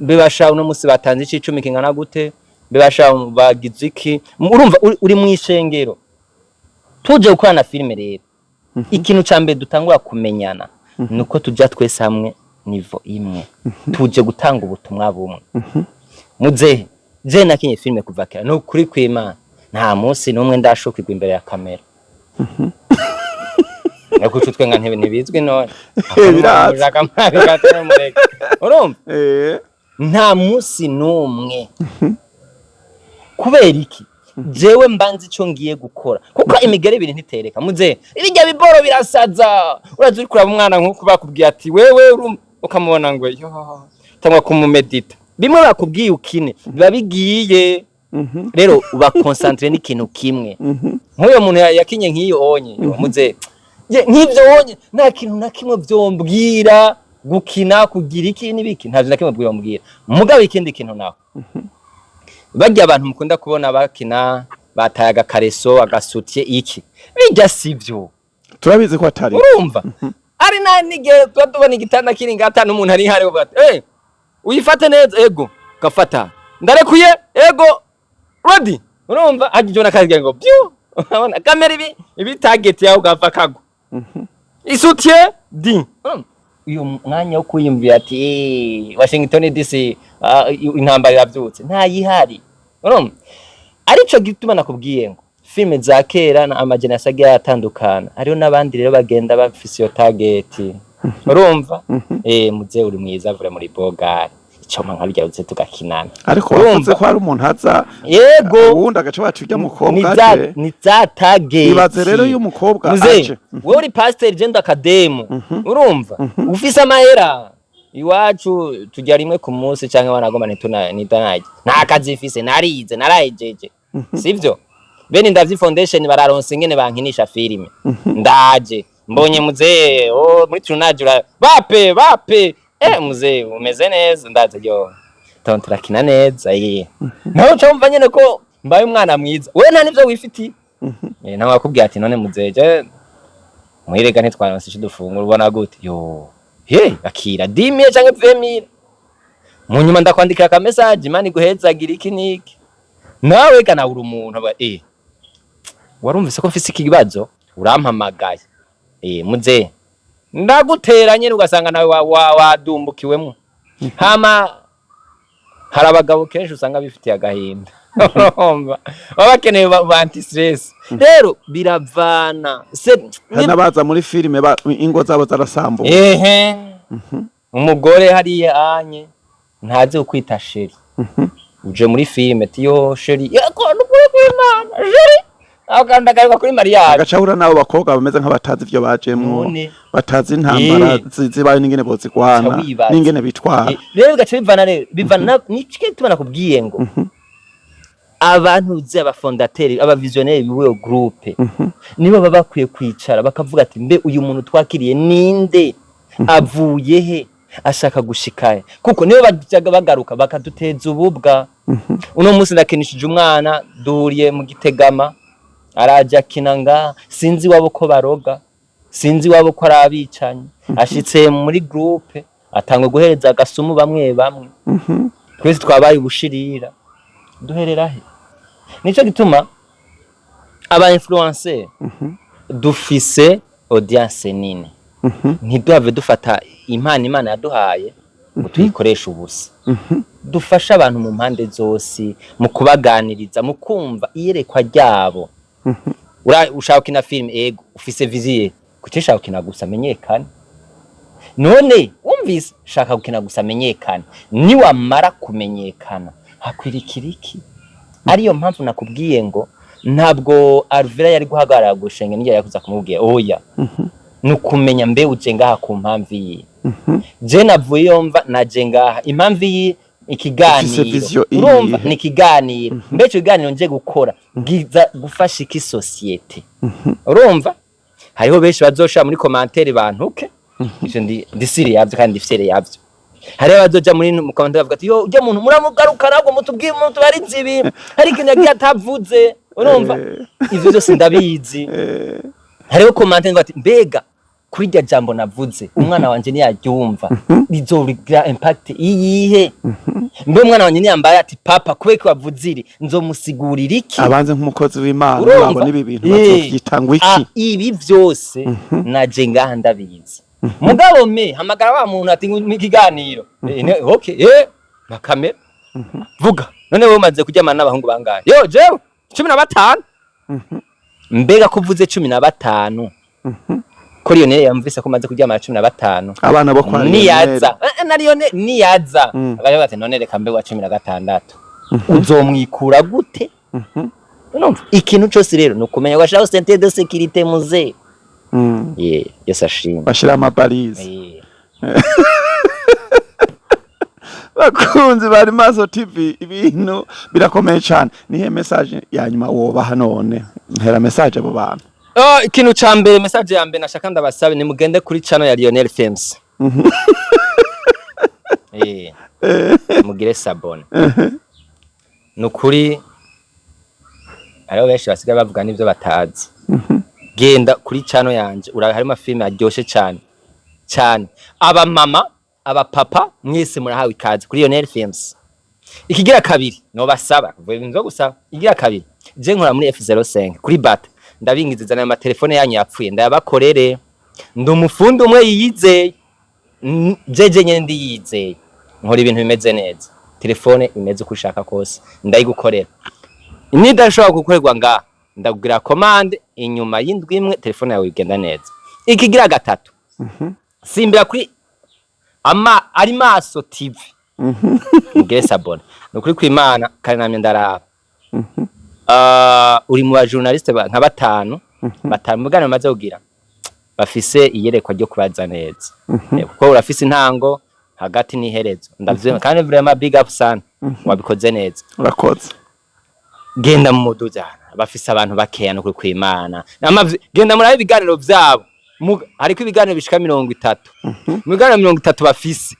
bebasha uno musi batanze icicumi kingana gute bebasha bagize iki urumva uri mu ishengero tuje gukorana filme rero ikintu cambe dutangura kumenyana nuko tuja twese hamwe nivo imwe tuje gutanga ubutumwa bumwe muzehe je nakinye filme kuva kera no kuri kw'Imana nta munsi numwe ndashukirwa imbere ya kamera Nako cutwenga ntibizwi none uraka mwabe gatera mureke urumva nta munsi numwe kubera iki jewe mbanzi ico ngiye gukora kuko imigere ibiri ntitereka muze ibijya biboro birasaza urazi uri kuraba umwana nkuko bakubwiye ati wewe ukamubona ngo yo tangwa kumumedita bimwe bakubwiye ukine biba bigiye rero uba concentré n'ikintu kimwe nk'uyo muntu yakinye nk'iyo onye muze nk'ivyo onye nta kintu na kimwe vyombwira gukina kugira iki n'ibiki nta na kimwe bwombwira mugabo ikindi kintu naho bajya abantu mukunda kubona bakina bataye agakareso agasutiye iki bijya sivyo turabizi ko atari urumva ari nige tubona igitanda kiri ngata n'umuntu ari hari bati uyifate neza ego gafata ndarekuye ego ready urumva ajijona kazi ngo byu urabona kamera ibi target yawe gava kago isutiye di uyu mwanya wo kuyimvira ati Washington DC intambara yavyutse nta yihari urumva arico gituma nakubwiye ngo filme za kera na amajana yasaga yatandukana hariho nabandi rero bagenda bafise yo target urumva muze uri mwiza vure muri bogari ico manka byarutse tugakinana ariko wavuze ko hari umuntu haza yego uwundi agace bacujya mukobwa aje ni za target ibaze rero iyo umukobwa aje wewe uri pastor gender academy urumva ufise amahera iwacu tujya rimwe ku munsi canke wanagoma nitanaje nta kazi ifise narize narayejeje sivyo bene ndavyi foundation bararonse ingene bankinisha filime ndaje mbonye muze muri tunajura bape muze umeze neza ndaze yo turakina neza naho cyumva nyene ko mbaye umwana mwiza we nta nivyo wifiti nawe akubwiye ati none muzeje muhirega ntitwaronse ico dufungura ubona gute yo akira 10000 canke 20000 mu nyuma ndakwandikira ka message imana iguhezagira iki niki nawe kana uri umuntu aba warumvise ko mfise ikibazo urampamagaye muze ndaguteranye ugasanga nawe wadumbukiwemo hama hari abagabo kenshi usanga bifitiye agahinda baba bakeneye anti stress rero biravana hanabaza muri filime ingo zabo zarasambuka umugore hariya anye ntazi ukwita sheri uje muri filime tiyo sheri yako n'ukuri kw'Imana sheri akandagaruka kuri Maria agacahura nabo bakobwa bameze nk'abatazi ivyo bajemwo batazi intambara zibaye n'ingene bozigwana n'ingene bitwara rero gace bivana n'iki tubana kubwiye ngo abantu aba fondateri aba visionnaire biwe groupe nibo baba bakwiye kwicara bakavuga ati mbe uyu muntu twakiriye ninde avuye he ashaka gushikaye kuko nibo bajaga bagaruka bakaduteza ububwa uno munsi ndakinishije umwana duhuriye mu Gitegama araja kinanga sinzi wabo ko baroga sinzi wabo ko arabicanye ashitse muri groupe atangwe guhereza agasumu bamwe twese twabaye ubushirira duherera he nico gituma aba influencer dufise audience nini ntiduhave dufata imana yaduhaye ngo tuyikoresha ubusa dufasha abantu mu mpande zose mu kubaganiriza mu kumva iyerekwa ryabo ushaka kina film ego ufise viziye kucisha kina gusa menyekane none umvise shaka gukina gusa menyekane ni wamara kumenyekana hakwirikiriki ariyo mpamvu nakubwiye ngo ntabwo Alvera yari guhagarara gushenge n'igihe yakuza kumubwiye oya nukumenya mbe uje ngaha ku mpamvu yi je navuye yomva naje ngaha impamvu yi ikiganiro urumva ni ikiganiro mbe cyo ikiganiro nje gukora bwiza gufasha iki societe urumva hariho benshi bazosha muri commentaire bantuke ivyo ndi siri yavyo kandi ndifisere yavyo hariho bazoja muri mu commentaire bavuga ati yo ujya muntu muramugaruka nabwo mutubwiye umuntu bari nzibi hari ikintu yagiye atavuze urumva ivyo byose ndabizi hariho commentaire ngo ati mbega kuri rya jambo navuze umwana wanje ni yaryumva rizogira impact iyihe mbe umwana wanje ni yambaye ati papa kubeko wavuziri nzomusigurira iki abanze nk'umukozi w'Imana babona ibi bintu bazovyitangwa iki ibi byose naje ngaha ndabizi mugabo hamagara wa muntu ati nk'ikiganiro okay makamera vuga none wewe umaze kujyamana n'abahungu bangaye yo jewe 15 mbega kuvuze 15 kuri yo yamvise ko maze kujyamana 15 abana bo kwa niyaza nariyo niyaza agaje bati none reka mbe wa 16 uzomwikura gute urumva ikintu cyose rero nukumenya washaka sente de sécurité muze yes ashimwe bashira amabarize bakunzi bari Maso TV ibintu birakomeye cyane nihe message ya nyuma wobaha none mpera message abo bantu ikintu ca mbere message ya mbere nashaka ndabasabe ni mugende kuri channel ya Lionel Films mugire sabone nukuri ariho benshi basigaye bavuga n'ivyo batazi genda kuri channel yanje harimo filime aryoshe cyane aba mama aba papa mwese murahawe ikaze kuri Lionel Films ikigira kabiri no basaba nzo gusaba ikigira kabiri je nkora muri F05 kuri bata ndabingiziza na amatelefone yanyu yapfuye ndayabakorere ndumufundi umwe yiyizeye jeje nyene ndiyizeye nkora ibintu bimeze neza telefone imeze uko ushaka kose ndayigukorera nidashobora gukorerwa nga ndagugira commande inyuma y'indwi imwe telefone yawe igenda neza ikigira gatatu simbira kuri ari Maso TV mugire sabone nukuri kw'Imana kandi namye ndaraba uri mu ba journaliste nka batanu mugana maze kugira bafise iyerekwa ryo kubaza neza kuko urafise intango hagati n'iherezo ndavye kandi vraiment big up sana wabikoze neza urakoze genda mu mudujana bafise abantu bakeya no kw'Imana genda muri ibiganiro vyabo hariko ibiganiro bishika 30 mu biganiro 30 bafise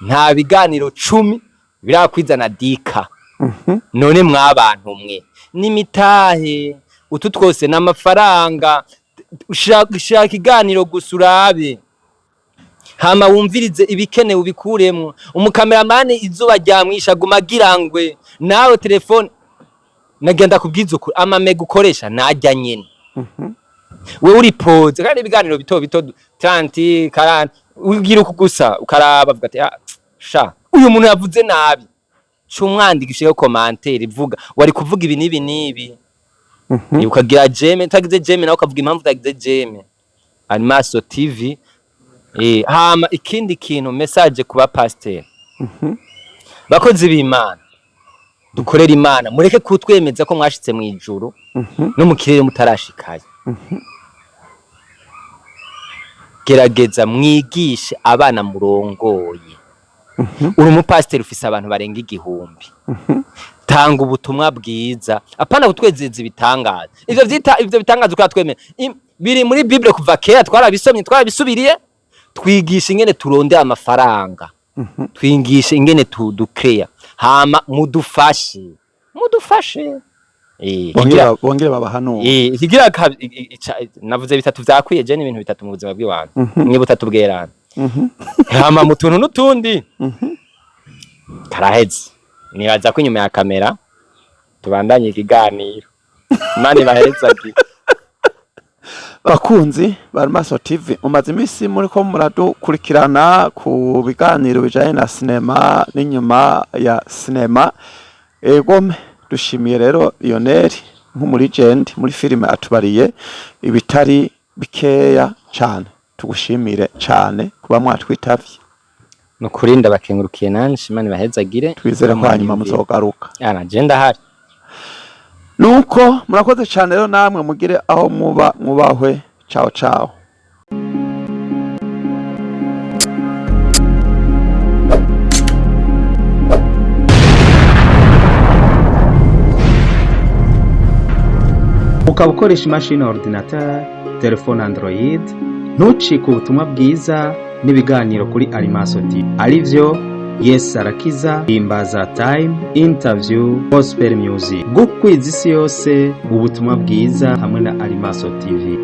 nta biganiro 10 birakwizana dika none mwabantu mwe nimitahe utu twose n'amafaranga ushaka iganiro gusurabe hama wumvirize ibikenewe ubikuremwo umukameramani izuba ryamwisha gumagirangwe nawe telefone nagenda kubwiza ukuri amamega ukoresha najya nyene wewe uri pose kandi ibiganiro bito 30 40 ugira ukugusa ukaraba avuga ati sha uyu muntu yavuze nabi cyumwandikisheyo commentaire ivuga wari kuvuga ibi nibi ukagira jeme tagize jeme nawe ukavuga impamvu tagize jeme ari Maso TV hama ikindi kintu message kuba pasteur bakozi b'Imana dukorera Imana mureke kutwemeza ko mwashitse mu ijuru no mu kirere mutarashikaye gerageza mwigishe abana murongoye uri umupasiteri ufise abantu barenga 1000 tanga ubutumwa bwiza apana gutwezeza ibitangaza ivyo bitangaza uko twemera biri muri Bible kuva kera twarabisomye twarabisubiriye twigisha ingene turonde amafaranga twigisha ingene ducrea hama mudufashe bongere babahanura ikigira navuze bitatu vyakwiye je n'ibintu bitatu mu buzima bw'abantu mwe butatu bwerana hama mutuntu n'utundi karaheze nibaza ko inyuma ya kamera tubandanye ikiganiro mani bahereza ati bakunzi bari Maso TV umaze imisi muri ko muradukurikirana ku biganiro bijanye na sinema n'inyuma ya sinema egome dushimiye rero Lionel nk'umulegend muri filime atubariye ibitari bikeya cyane tugushimire cyane kuba mwatwitavye no kurinda bakengurukiye nanje Imana bahezagire twizere ko hanyuma muzogaruka agenda hari nuko murakoze cyane rero namwe mugire aho mubahwe ciao ukaba ukoresha imashini ordinateur telefone Android ntucike ubutumwa bwiza n'ibiganiro kuri Maso TV arivyo Yes Arakiza, Imbaza Time, Interview, Gospel Music gukwiza isi yose ubutumwa bwiza hamwe na Maso TV.